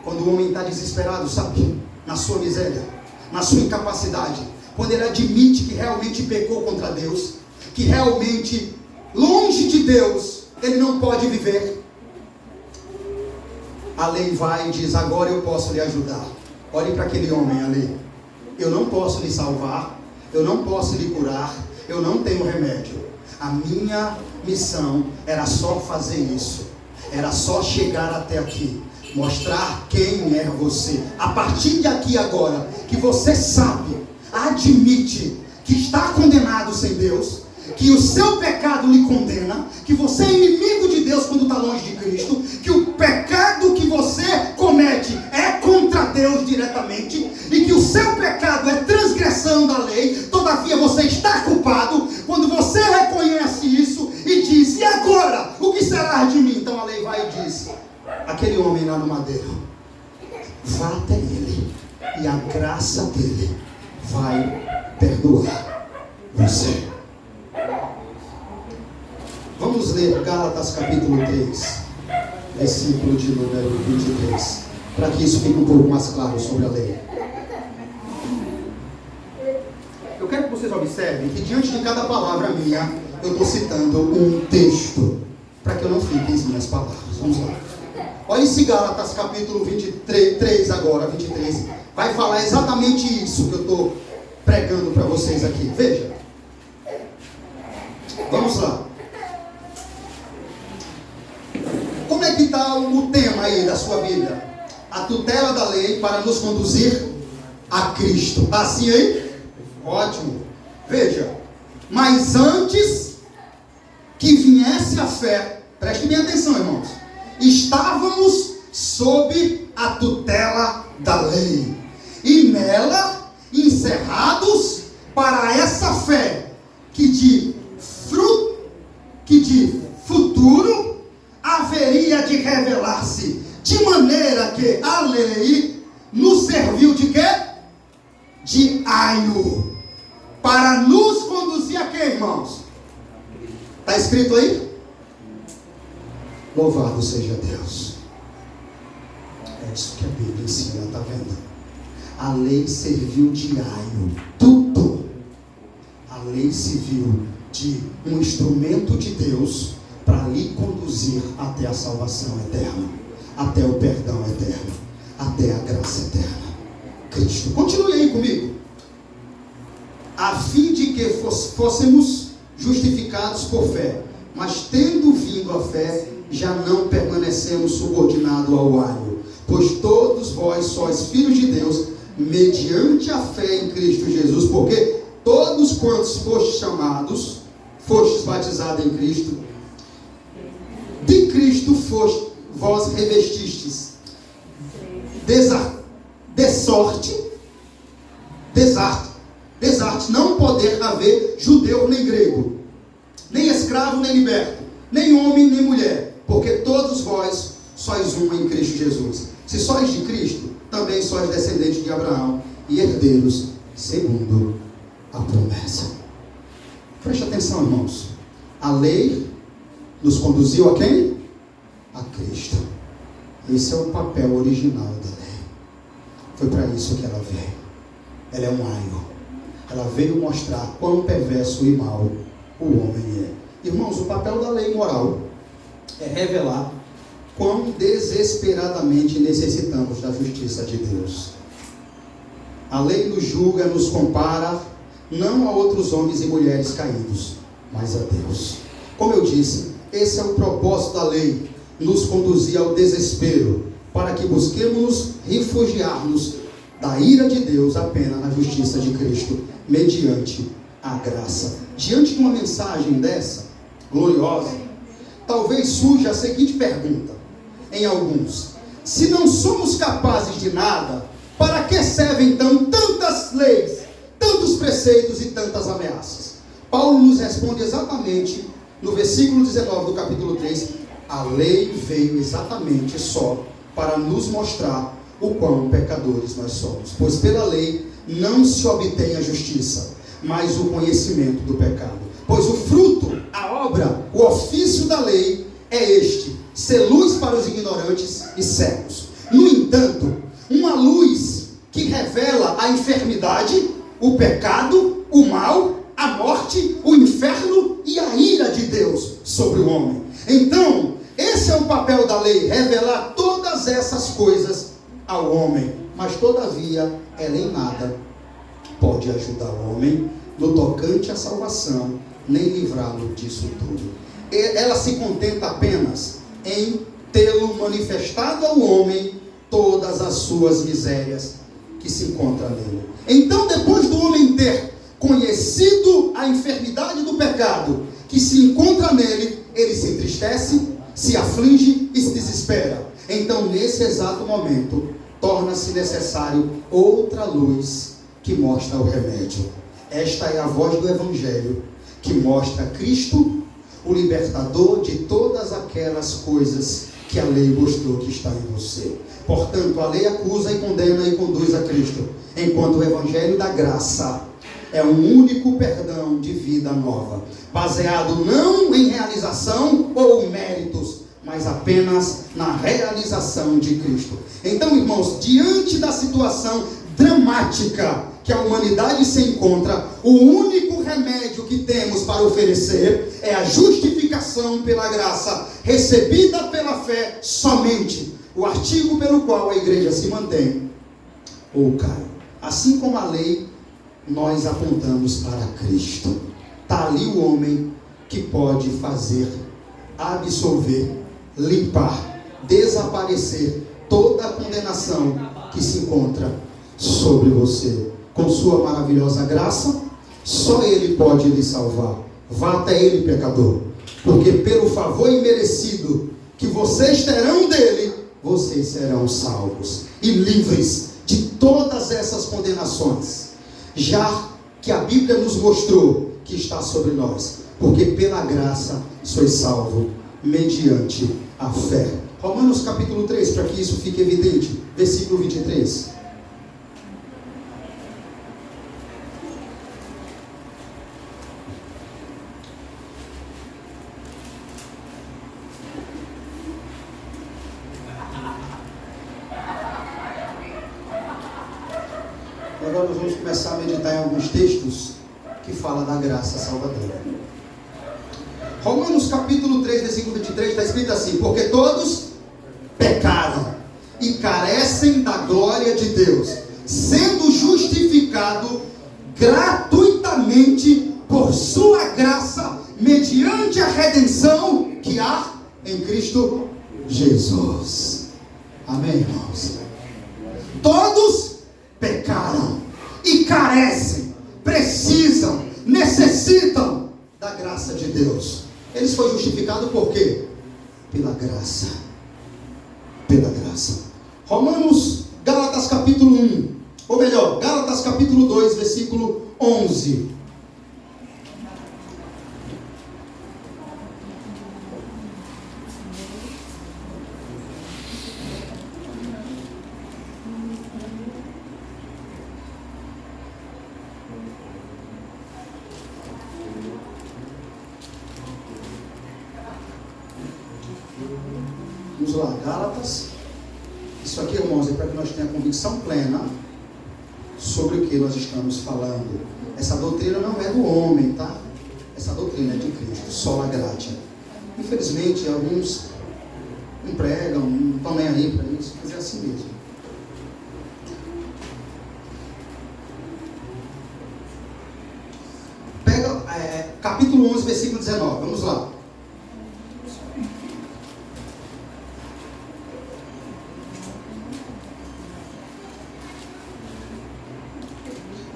quando o homem está desesperado, sabe, na sua miséria, na sua incapacidade, quando ele admite que realmente pecou contra Deus, que realmente, longe de Deus, ele não pode viver, a lei vai e diz, agora eu posso lhe ajudar. Olhe para aquele homem ali, eu não posso lhe salvar, eu não posso lhe curar, eu não tenho remédio. A minha missão era só fazer isso, era só chegar até aqui, mostrar quem é você. A partir de aqui agora, que você sabe, admite que está condenado sem Deus, que o seu pecado lhe condena, que você é inimigo de Deus quando está longe de Cristo, que o pecado que você comete é contra Deus diretamente, e que o seu pecado é transgressão da lei, todavia você está culpado. Quando você reconhece isso e diz, e agora? O que será de mim? Então a lei vai e diz, aquele homem lá no madeiro, vá até ele, e a graça dele vai perdoar você. Vamos ler Gálatas capítulo 3, versículo de número 23, para que isso fique um pouco mais claro sobre a lei. Eu quero que vocês observem que diante de cada palavra minha, eu estou citando um texto, para que eu não fique em minhas palavras. Vamos lá. Olha esse Gálatas capítulo 23 agora, 23, vai falar exatamente isso que eu estou pregando para vocês aqui. Veja. Vamos lá. Como é que está o tema aí da sua Bíblia? A tutela da lei para nos conduzir a Cristo. Está assim aí? Ótimo. Veja. Mas antes que viesse a fé, preste bem atenção, irmãos, estávamos sob a tutela da lei, e nela encerrados para essa fé que de futuro haveria de revelar-se, de maneira que a lei nos serviu de quê? De aio, para nos conduzir a quê, irmãos? Está escrito aí? Louvado seja Deus. É isso que a Bíblia ensina, está vendo? A lei serviu de aio, tudo. A lei serviu de um instrumento de Deus para lhe conduzir até a salvação eterna, até o perdão eterno, até a graça eterna. Cristo. Continue aí comigo. A fim de que fôssemos justificados por fé, mas tendo vindo a fé, já não permanecemos subordinados ao aio, pois todos vós sois filhos de Deus, mediante a fé em Cristo Jesus, porque todos quantos fostes chamados, fostes batizados em Cristo, de Cristo vós revestistes, desarte, não poder haver judeu nem grego, nem escravo nem liberto, nem homem nem mulher, porque todos vós sois um em Cristo Jesus. Se sois de Cristo, também sois descendentes de Abraão e herdeiros segundo a promessa. Preste atenção, irmãos. A lei nos conduziu a quem? A Cristo. Esse é o papel original da lei. Foi para isso que ela veio. Ela é um aio. Ela veio mostrar quão perverso e mau o homem é. Irmãos, o papel da lei moral é revelar quão desesperadamente necessitamos da justiça de Deus. A lei nos julga, nos compara, não a outros homens e mulheres caídos, mas a Deus. Como eu disse, esse é o propósito da lei, nos conduzir ao desespero, para que busquemos refugiar-nos da ira de Deus apenas na justiça de Cristo, mediante a graça. Diante de uma mensagem dessa, gloriosa, talvez surja a seguinte pergunta em alguns: se não somos capazes de nada, para que servem então tantas leis, tantos preceitos e tantas ameaças? Paulo nos responde exatamente no versículo 19 do capítulo 3, a lei veio exatamente só para nos mostrar o quão pecadores nós somos, pois pela lei não se obtém a justiça, mas o conhecimento do pecado. Pois o fruto, a obra, o ofício da lei é este: ser luz para os ignorantes e cegos. No entanto, uma luz que revela a enfermidade, o pecado, o mal, a morte, o inferno e a ira de Deus sobre o homem. Então, esse é o papel da lei, revelar todas essas coisas ao homem. Mas todavia, ela em nada pode ajudar o homem no tocante à salvação, nem livrá-lo disso tudo. Ela se contenta apenas em tê-lo manifestado ao homem todas as suas misérias que se encontram nele. Então, depois do homem ter conhecido a enfermidade do pecado que se encontra nele, ele se entristece, se aflige e se desespera. Então, nesse exato momento, torna-se necessário outra luz que mostra o remédio. Esta é a voz do Evangelho, que mostra Cristo, o libertador de todas aquelas coisas que a lei mostrou que está em você. Portanto, a lei acusa e condena e conduz a Cristo, enquanto o Evangelho da graça é um único perdão de vida nova, baseado não em realização ou méritos, mas apenas na realização de Cristo. Então, irmãos, diante da situação dramática que a humanidade se encontra, o único remédio que temos para oferecer é a justificação pela graça, recebida pela fé somente, o artigo pelo qual a igreja se mantém ou cai. Assim como a lei, nós apontamos para Cristo. Está ali o homem que pode fazer, absolver, limpar, desaparecer toda a condenação que se encontra sobre você. Com sua maravilhosa graça, só Ele pode lhe salvar. Vá até Ele, pecador, porque pelo favor imerecido que vocês terão dele, vocês serão salvos e livres de todas essas condenações, já que a Bíblia nos mostrou que está sobre nós, porque pela graça sois salvo mediante a fé. Romanos capítulo 3, para que isso fique evidente, versículo 23. Agora nós vamos começar a meditar em alguns textos que falam da graça salvadora. Romanos capítulo 3, versículo 23, está escrito assim: porque todos pecaram e carecem da glória de Deus, sendo justificado gratuitamente por sua graça, mediante a redenção que há em Cristo Jesus. Amém, irmãos? Todos pecaram e carecem, precisam, necessitam da graça de Deus. Eles foram justificados por quê? Pela graça. Pela graça. Gálatas capítulo 1, ou melhor, Gálatas capítulo 2, versículo 11. lá, Gálatas. Isso aqui, irmãos, é para que nós tenhamos convicção plena sobre o que nós estamos falando. Essa doutrina não é do homem, tá? Essa doutrina é de Cristo, sola gratia. Infelizmente, alguns não pregam, não estão nem aí para isso, mas é assim mesmo. Pega capítulo 11, versículo 19, vamos lá.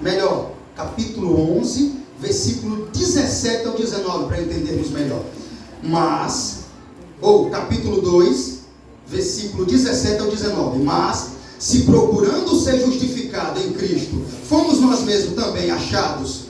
Melhor, capítulo 11, versículo 17 ao 19, para entendermos melhor. Capítulo 2, versículo 17 ao 19. Mas, se procurando ser justificado em Cristo, fomos nós mesmos também achados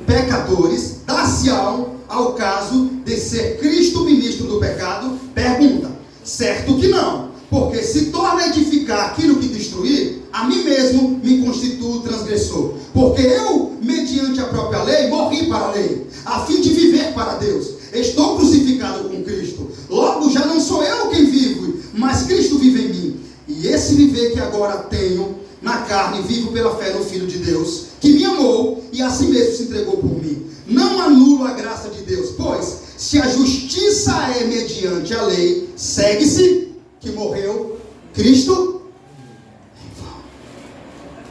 pecadores, dá-se ao caso de ser Cristo ministro do pecado? Pergunta. Certo que não, porque se torna a edificar aquilo que destruir, a mim mesmo me constituo transgressor. Porque eu, mediante a própria lei, morri para a lei, a fim de viver para Deus. Estou crucificado com Cristo. Logo já não sou eu quem vivo, mas Cristo vive em mim. E esse viver que agora tenho na carne, vivo pela fé no Filho de Deus, que me amou e a si mesmo se entregou por mim. Não anulo a graça de Deus, pois se a justiça é mediante a lei, segue-se que morreu Cristo.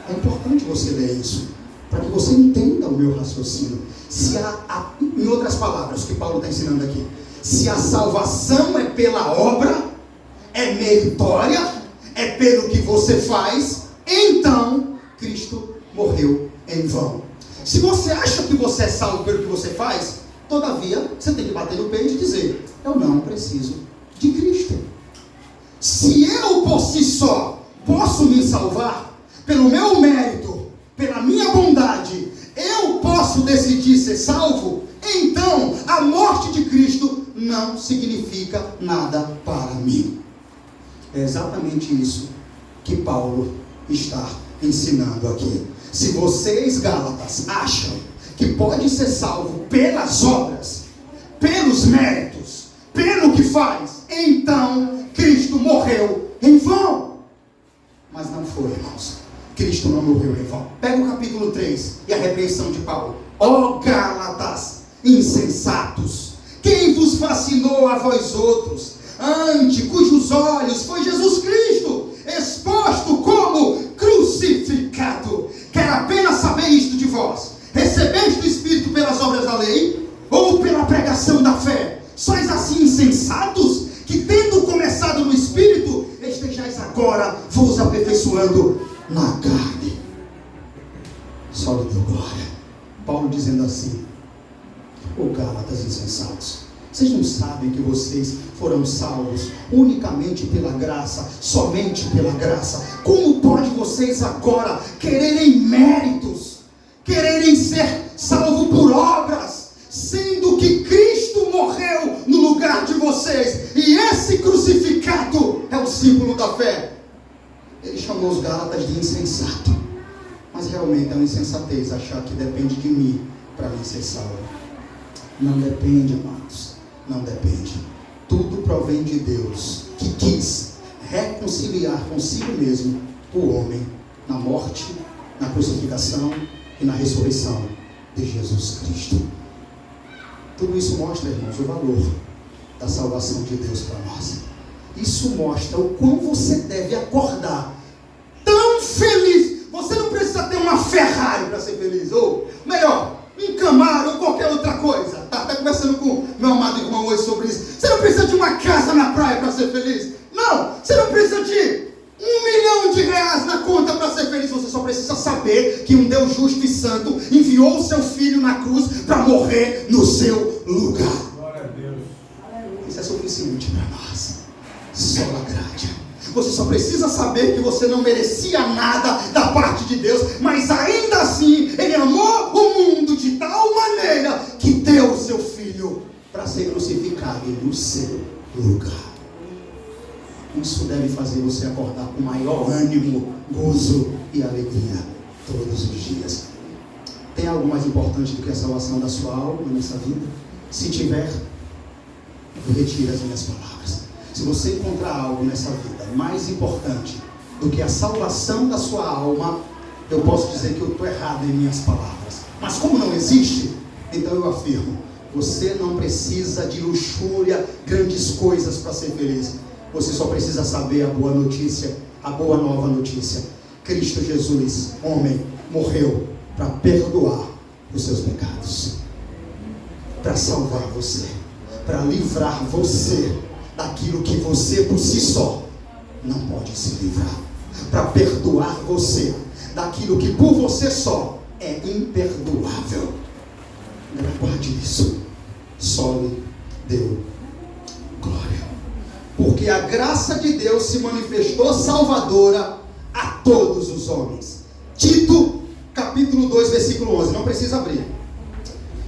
É importante você ler isso, para que você entenda o meu raciocínio. Em outras palavras, o que Paulo está ensinando aqui, se a salvação é pela obra, é meritória, é pelo que você faz, então Cristo morreu em vão. Se você acha que você é salvo pelo que você faz, todavia você tem que bater no peito e dizer: eu não preciso de Cristo. Se eu por si só posso me salvar, pelo meu mérito, pela minha bondade, eu posso decidir ser salvo, então a morte de Cristo não significa nada para mim. É exatamente isso que Paulo está ensinando aqui. Se vocês, Gálatas, acham que pode ser salvo pelas obras, pelos méritos, pelo que faz, então Cristo morreu em vão. Mas não foi, irmãos. Cristo não morreu em vão. Pega o capítulo 3 e a repreensão de Paulo. Ó Gálatas, insensatos, quem vos fascinou a vós outros, ante cujos olhos foi Jesus Cristo exposto como crucificado? Quero apenas saber isto de vós: recebeste o Espírito pelas obras da lei ou pela pregação da fé? Sois assim insensatos, que tendo começado no Espírito, estejais agora vos aperfeiçoando na carne. Só lhe deu glória. Paulo dizendo assim: ô Gálatas insensatos, vocês não sabem que vocês foram salvos unicamente pela graça, somente pela graça? Como pode vocês agora quererem méritos, quererem ser salvos por obras, sendo que Cristo morreu no lugar de vocês, e esse crucificado é o símbolo da fé? Ele chamou os Gálatas de insensato, mas realmente é uma insensatez achar que depende de mim para mim ser salvo. Não depende, amados, não depende. Tudo provém de Deus, que quis reconciliar consigo mesmo o homem na morte, na crucificação e na ressurreição de Jesus Cristo. Tudo isso mostra, irmãos, o valor da salvação de Deus para nós. Isso mostra o quão você deve acordar tão feliz. Você não precisa ter uma Ferrari para ser feliz, ou melhor, um Camaro ou qualquer outra coisa. Tá conversando com meu amado irmão hoje sobre isso. Você não precisa de uma casa na praia para ser feliz. Não, você não precisa de R$1 milhão na conta para ser feliz. Você só precisa saber que um Deus justo e santo enviou o seu filho na cruz para morrer no seu lugar. Glória a Deus. Isso é suficiente para nós. Sola gratia. Você só precisa saber que você não merecia nada da parte de Deus, mas ainda assim Ele amou o mundo de tal maneira que deu o seu filho para ser crucificado no seu lugar. Isso deve fazer você acordar com maior ânimo, gozo e alegria todos os dias. Tem algo mais importante do que a salvação da sua alma nessa vida? Se tiver, retire as minhas palavras. Se você encontrar algo nessa vida mais importante do que a salvação da sua alma, eu posso dizer que eu estou errado em minhas palavras. Mas como não existe, então eu afirmo, você não precisa de luxúria, grandes coisas para ser feliz. Você só precisa saber a boa notícia, a boa nova notícia. Cristo Jesus, homem, morreu para perdoar os seus pecados, para salvar você, para livrar você daquilo que você por si só não pode se livrar, para perdoar você daquilo que por você só é imperdoável. Guarde isso. Só lhe deu glória, porque a graça de Deus se manifestou salvadora a todos os homens. Tito capítulo 2 versículo 11, não precisa abrir.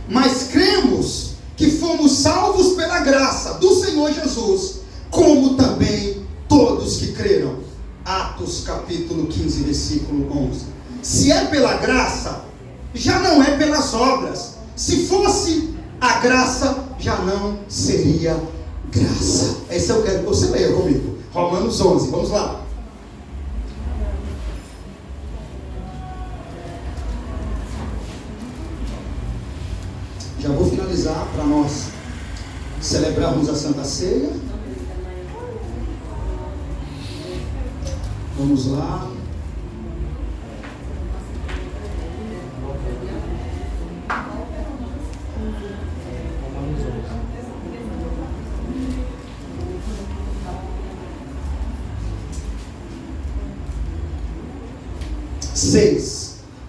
Mas cremos que fomos salvos pela graça do Senhor Jesus, como também todos que creram. Atos capítulo 15 versículo 11. Se é pela graça, já não é pelas obras. Se fosse a graça, já não seria graça. Esse eu quero que você leia comigo. Romanos 11, vamos lá. Já vou finalizar para nós celebrarmos a Santa Ceia. Vamos lá.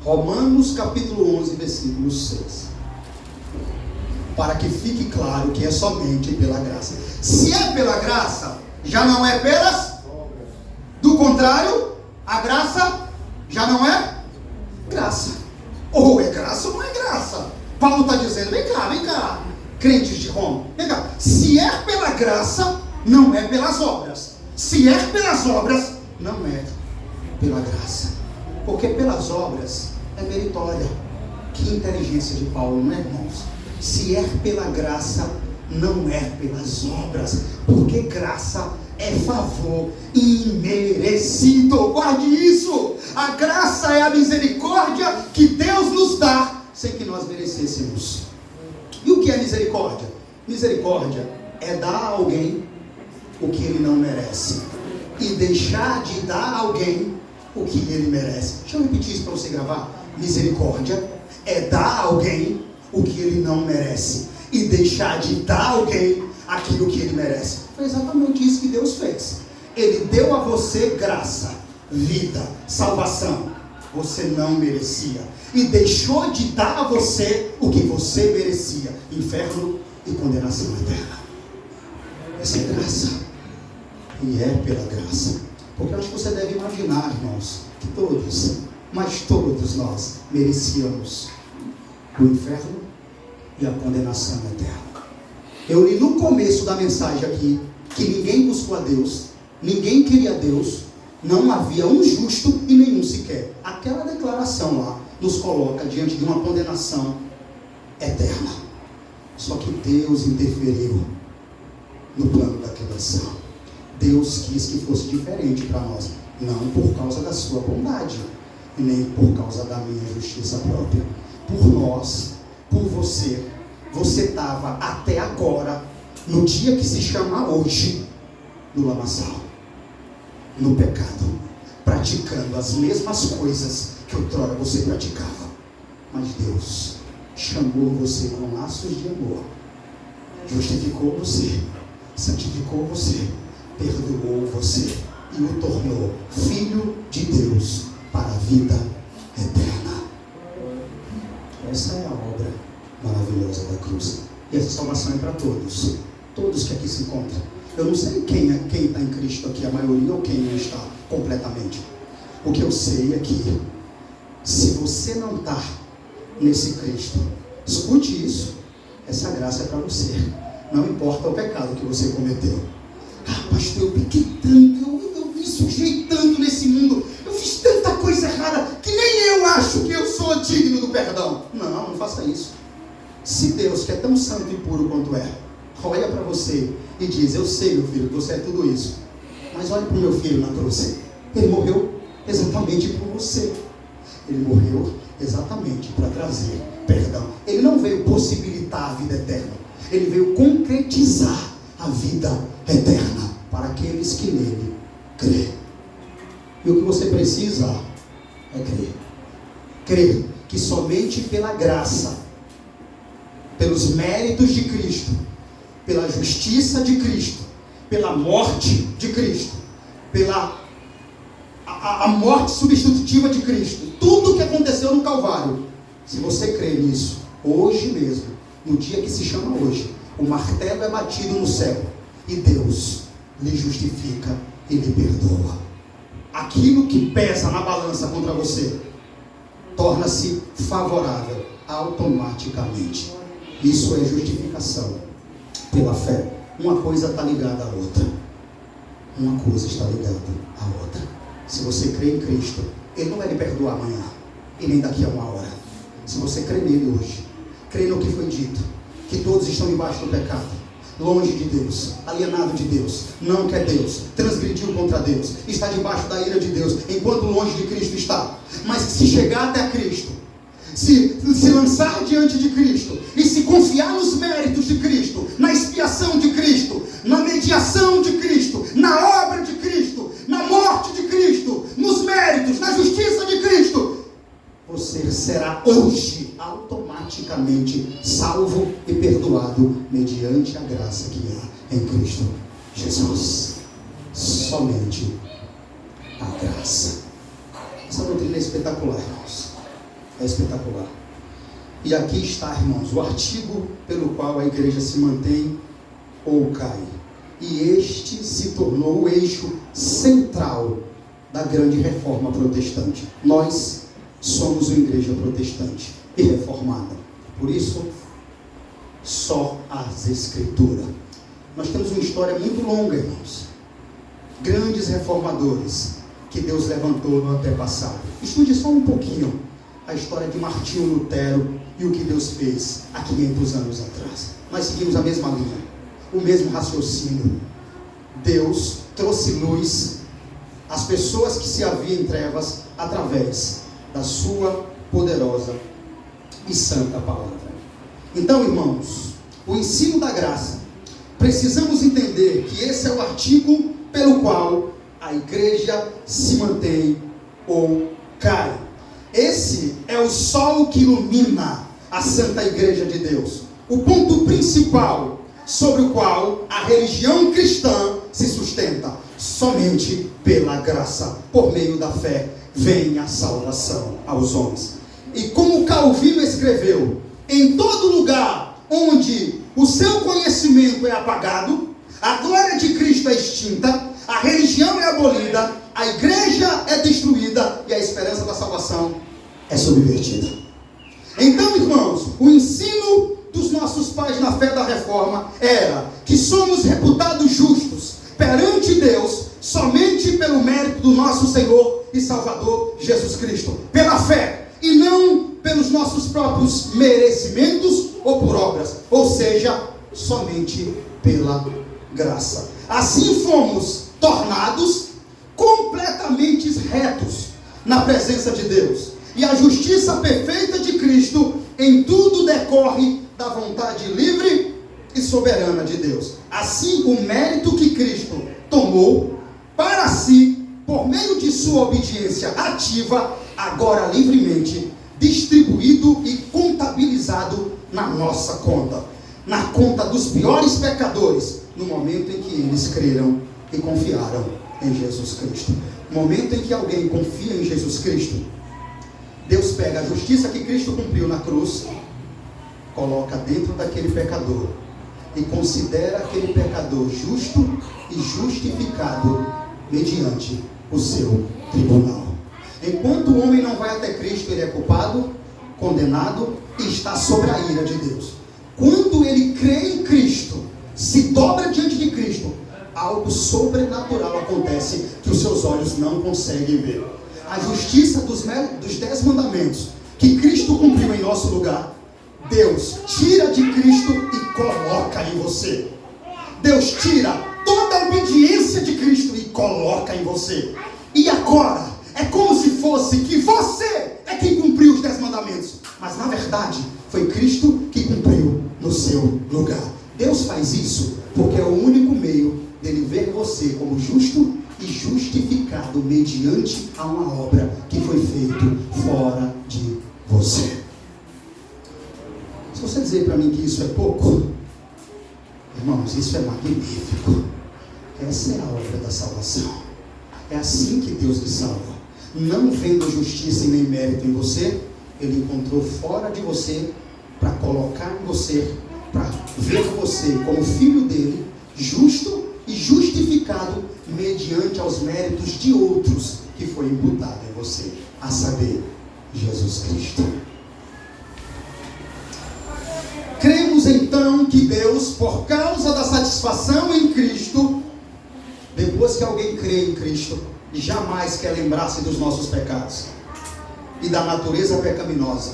Romanos capítulo 11, versículo 6. Para que fique claro que é somente pela graça. Se é pela graça, já não é pelas. Do contrário, a graça já não é graça. Ou é graça ou não é graça. Paulo está dizendo, vem cá, crentes de Roma, vem cá. Se é pela graça, não é pelas obras. Se é pelas obras, não é pela graça. Porque pelas obras é meritória. Que inteligência de Paulo, não é, irmãos? Se é pela graça, não é pelas obras. Porque graça é favor imerecido. Guarde isso. A graça é a misericórdia que Deus nos dá sem que nós merecêssemos. E o que é misericórdia? Misericórdia é dar a alguém o que ele não merece e deixar de dar a alguém o que ele merece. Deixa eu repetir isso para você gravar. Misericórdia é dar a alguém o que ele não merece e deixar de dar a alguém aquilo que ele merece. Foi exatamente isso que Deus fez. Ele deu a você graça, vida, salvação. Você não merecia e deixou de dar a você o que você merecia: inferno e condenação eterna. Essa é graça, e é pela graça. Porque eu acho que você deve imaginar, irmãos, que todos, mas todos nós merecíamos o inferno e a condenação eterna. Eu li no começo da mensagem aqui que ninguém buscou a Deus, ninguém queria Deus, não havia um justo e nenhum sequer. Aquela declaração lá nos coloca diante de uma condenação eterna. Só que Deus interferiu no plano da criação. Deus quis que fosse diferente para nós, não por causa da sua bondade, nem por causa da minha justiça própria. Por nós, por você, você estava até agora, no dia que se chama hoje, no lamaçal, no pecado, praticando as mesmas coisas que outrora você praticava. Mas Deus chamou você com laços de amor, justificou você, santificou você, perdoou você e o tornou filho de Deus para a vida eterna. Essa é a obra maravilhosa da cruz. E essa salvação é para todos, todos que aqui se encontram. Eu não sei quem está em Cristo aqui, a maioria, ou quem não está completamente. O que eu sei é que se você não está nesse Cristo, escute isso, essa graça é para você. Não importa o pecado que você cometeu. Ah, pastor, eu pequei tanto, eu me sujei tanto nesse mundo, eu fiz tanta coisa errada, que nem eu acho que eu sou digno do perdão. Não faça isso. Se Deus, que é tão santo e puro quanto é, olha para você e diz: eu sei, meu filho, que você é tudo isso, mas olhe para o meu filho na cruz. Ele morreu exatamente por você. Ele morreu exatamente para trazer perdão. Ele não veio possibilitar a vida eterna, ele veio concretizar a vida eterna para aqueles que nele crê. E o que você precisa é crer. Crer que somente pela graça, pelos méritos de Cristo, pela justiça de Cristo, pela morte de Cristo, pela a morte substitutiva de Cristo, tudo que aconteceu no Calvário, se você crê nisso, hoje mesmo, no dia que se chama hoje, o martelo é batido no céu e Deus lhe justifica e lhe perdoa. Aquilo que pesa na balança contra você torna-se favorável automaticamente. Isso é justificação pela fé. Uma coisa está ligada à outra. Uma coisa está ligada à outra. Se você crê em Cristo, Ele não vai lhe perdoar amanhã e nem daqui a uma hora. Se você crê nele hoje, crê no que foi dito, que todos estão embaixo do pecado, longe de Deus, alienado de Deus, não quer Deus, transgrediu contra Deus, está debaixo da ira de Deus, enquanto longe de Cristo está. Mas se chegar até Cristo, se lançar diante de Cristo e se confiar nos méritos de Cristo, na expiação de Cristo, na mediação de Cristo, na obra de Cristo, na morte de Cristo, nos méritos, na justiça de Cristo, você será hoje automaticamente salvo e perdoado mediante a graça que há em Cristo Jesus. Somente a graça. Essa doutrina é espetacular, irmãos. É espetacular. E aqui está, irmãos, o artigo pelo qual a igreja se mantém ou cai. E este se tornou o eixo central da grande reforma protestante. Nós somos uma igreja protestante e reformada. Por isso, só as Escrituras. Nós temos uma história muito longa, irmãos. Grandes reformadores que Deus levantou no antepassado. Estude só um pouquinho a história de Martinho Lutero e o que Deus fez há 500 anos atrás. Nós seguimos a mesma linha, o mesmo raciocínio. Deus trouxe luz às pessoas que se haviam em trevas através da sua poderosa e santa palavra. Então, irmãos, o ensino da graça, precisamos entender que esse é o artigo pelo qual a igreja se mantém ou cai. Esse é o sol que ilumina a santa igreja de Deus, o ponto principal sobre o qual a religião cristã se sustenta. Somente pela graça, por meio da fé, vem a salvação aos homens. E como Calvino escreveu, em todo lugar onde o seu conhecimento é apagado, a glória de Cristo é extinta, a religião é abolida, a igreja é destruída e a esperança da salvação é subvertida. Então, irmãos, o ensino dos nossos pais na fé da reforma era que somos reputados justos perante Deus somente pelo mérito do nosso Senhor e Salvador Jesus Cristo, pela fé, e não pelos nossos próprios merecimentos ou por obras, ou seja, somente pela graça. Assim fomos tornados completamente retos na presença de Deus, e a justiça perfeita de Cristo em tudo decorre da vontade livre e soberana de Deus. Assim, o mérito que Cristo tomou para si, por meio de sua obediência ativa, agora livremente distribuído e contabilizado na nossa conta, na conta dos piores pecadores, no momento em que eles creram e confiaram em Jesus Cristo. No momento em que alguém confia em Jesus Cristo, Deus pega a justiça que Cristo cumpriu na cruz, coloca dentro daquele pecador e considera aquele pecador justo e justificado mediante o seu tribunal. Enquanto o homem não vai até Cristo, ele é culpado, condenado e está sob a ira de Deus. Quando ele crê em Cristo, se dobra diante de Cristo, algo sobrenatural acontece que os seus olhos não conseguem ver. A justiça dos 10 mandamentos que Cristo cumpriu em nosso lugar, Deus tira de Cristo e coloca em você. Deus tira toda a obediência de Cristo e coloca em você. E agora, é como se fosse que você é quem cumpriu os 10 mandamentos. Mas na verdade, foi Cristo que cumpriu no seu lugar. Deus faz isso porque é o único meio dele ver você como justo e justificado mediante a uma obra que foi feita fora de você. Se você dizer para mim que isso é pouco, irmãos, isso é magnífico. Essa é a obra da salvação. É assim que Deus lhe salva. Não vendo justiça e nem mérito em você, Ele encontrou fora de você para colocar em você, para ver você como filho dele, justo e justificado mediante aos méritos de outros que foi imputado em você, a saber, Jesus Cristo. Cremos então que Deus, por causa da satisfação em Cristo, depois que alguém crê em Cristo, jamais quer lembrar-se dos nossos pecados e da natureza pecaminosa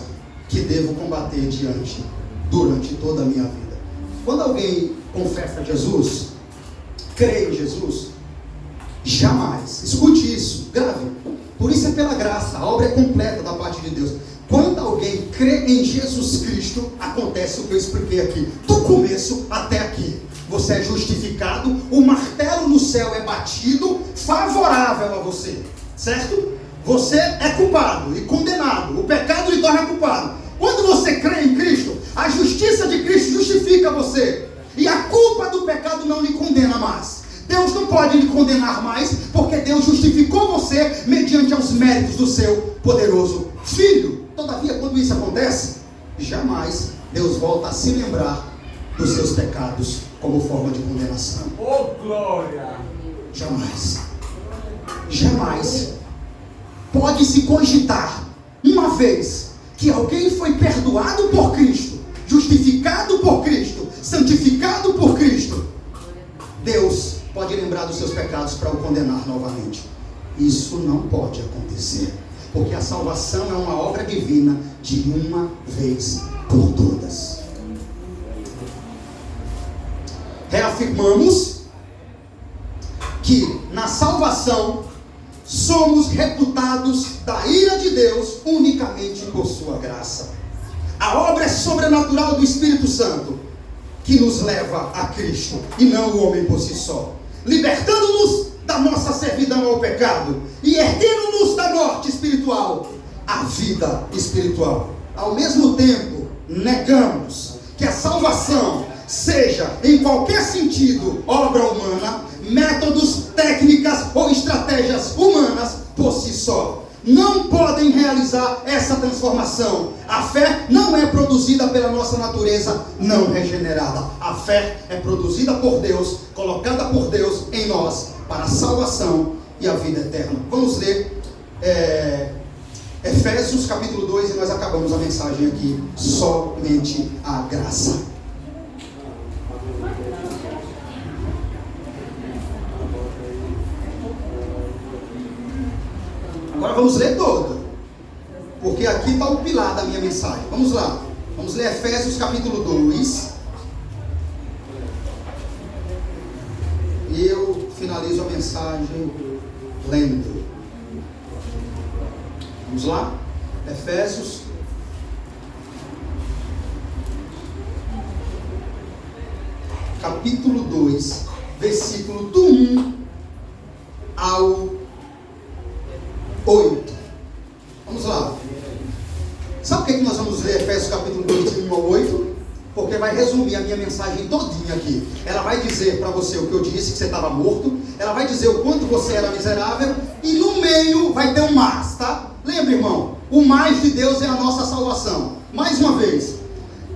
que devo combater durante toda a minha vida. Quando alguém confessa Jesus, crê em Jesus, jamais, escute isso, grave, por isso é pela graça, a obra é completa da parte de Deus. Quando alguém crê em Jesus Cristo, acontece o que eu expliquei aqui, do começo até aqui. Você é justificado, o martelo no céu é batido, favorável a você, certo? Você é culpado e condenado, o pecado lhe torna culpado. Quando você crê em Cristo, a justiça de Cristo justifica você, e a culpa do pecado não lhe condena mais. Deus não pode lhe condenar mais, porque Deus justificou você mediante aos méritos do seu poderoso Filho. Todavia, quando isso acontece, jamais Deus volta a se lembrar dos seus pecados como forma de condenação. Oh, glória! Jamais. Jamais pode se cogitar, uma vez que alguém foi perdoado por Cristo, justificado por Cristo, santificado por Cristo, Deus pode lembrar dos seus pecados para o condenar novamente. Isso não pode acontecer, porque a salvação é uma obra divina de uma vez por todas. Reafirmamos que na salvação somos reputados da ira de Deus unicamente por sua graça. A obra é sobrenatural do Espírito Santo que nos leva a Cristo e não o homem por si só, libertando-nos da nossa servidão ao pecado e erguendo-nos da morte espiritual à vida espiritual. Ao mesmo tempo, negamos que a salvação seja, em qualquer sentido, obra humana, métodos, técnicas ou estratégias humanas por si só. Não podem realizar essa transformação. A fé não é produzida pela nossa natureza não regenerada. A fé é produzida por Deus, colocada por Deus em nós, para a salvação e a vida eterna. Vamos ler Efésios capítulo 2 e nós acabamos a mensagem aqui. Somente a graça. Agora vamos ler todo, porque aqui está o pilar da minha mensagem. Vamos lá, vamos ler Efésios capítulo 2. E eu finalizo a mensagem lendo. Vamos lá? Efésios capítulo 2, versículo do 1 ao 8. Vamos lá. Sabe por que nós vamos ler Efésios capítulo 2, de 1 ao 8? Porque vai resumir a minha mensagem todinha aqui. Ela vai dizer para você o que eu disse, que você estava morto. Ela vai dizer o quanto você era miserável. E no meio vai ter um mais, tá? Lembra, irmão? O mais de Deus é a nossa salvação. Mais uma vez,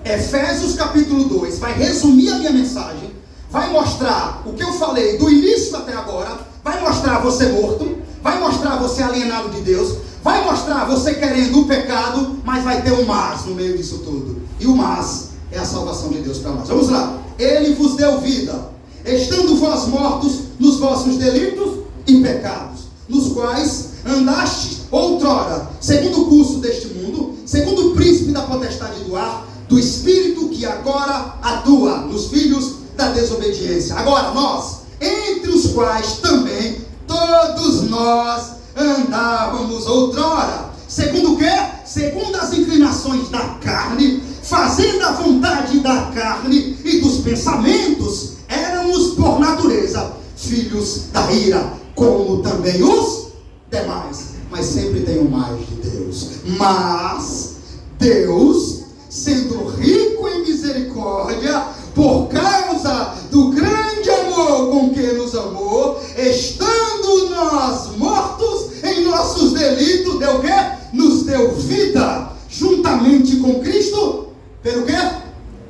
Efésios capítulo 2 vai resumir a minha mensagem. Vai mostrar o que eu falei do início até agora. Vai mostrar você morto. Vai mostrar você alienado de Deus. Vai mostrar você querendo o pecado. Mas vai ter um mas no meio disso tudo. E o mas é a salvação de Deus para nós. Vamos lá. Ele vos deu vida, estando vós mortos nos vossos delitos e pecados, nos quais andastes outrora, segundo o curso deste mundo, segundo o príncipe da potestade do ar, do espírito que agora atua nos filhos da desobediência. Agora nós, entre os quais também todos nós andávamos outrora. Segundo o quê? Segundo as inclinações da carne, fazendo a vontade da carne e dos pensamentos, éramos por natureza filhos da ira, como também os demais. Mas sempre tem o mais de Deus. Mas Deus, sendo rico em misericórdia, por causa do grande amor com que nos amou, estando nós mortos em nossos delitos, deu o quê? Nos deu vida, juntamente com Cristo, pelo quê?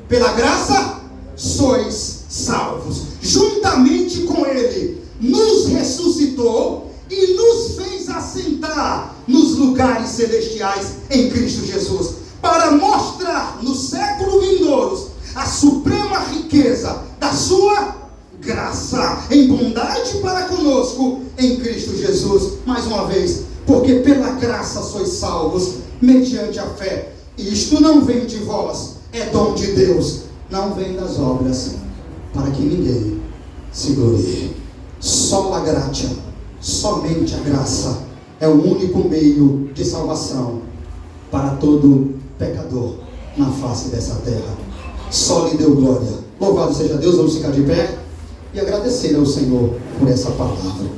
Pela graça, sois salvos. Juntamente com Ele, nos ressuscitou e nos fez assentar nos lugares celestiais em Cristo Jesus, para mostrar nos séculos vindouros a suprema riqueza da sua graça em bondade para conosco em Cristo Jesus. Mais uma vez, porque pela graça sois salvos mediante a fé. Isto não vem de vós, é dom de Deus, não vem das obras, para que ninguém se glorie. Sola gratia, somente a graça é o único meio de salvação para todo pecador na face dessa terra. Só lhe deu glória. Louvado seja Deus. Vamos ficar de pé e agradecer ao Senhor por essa palavra.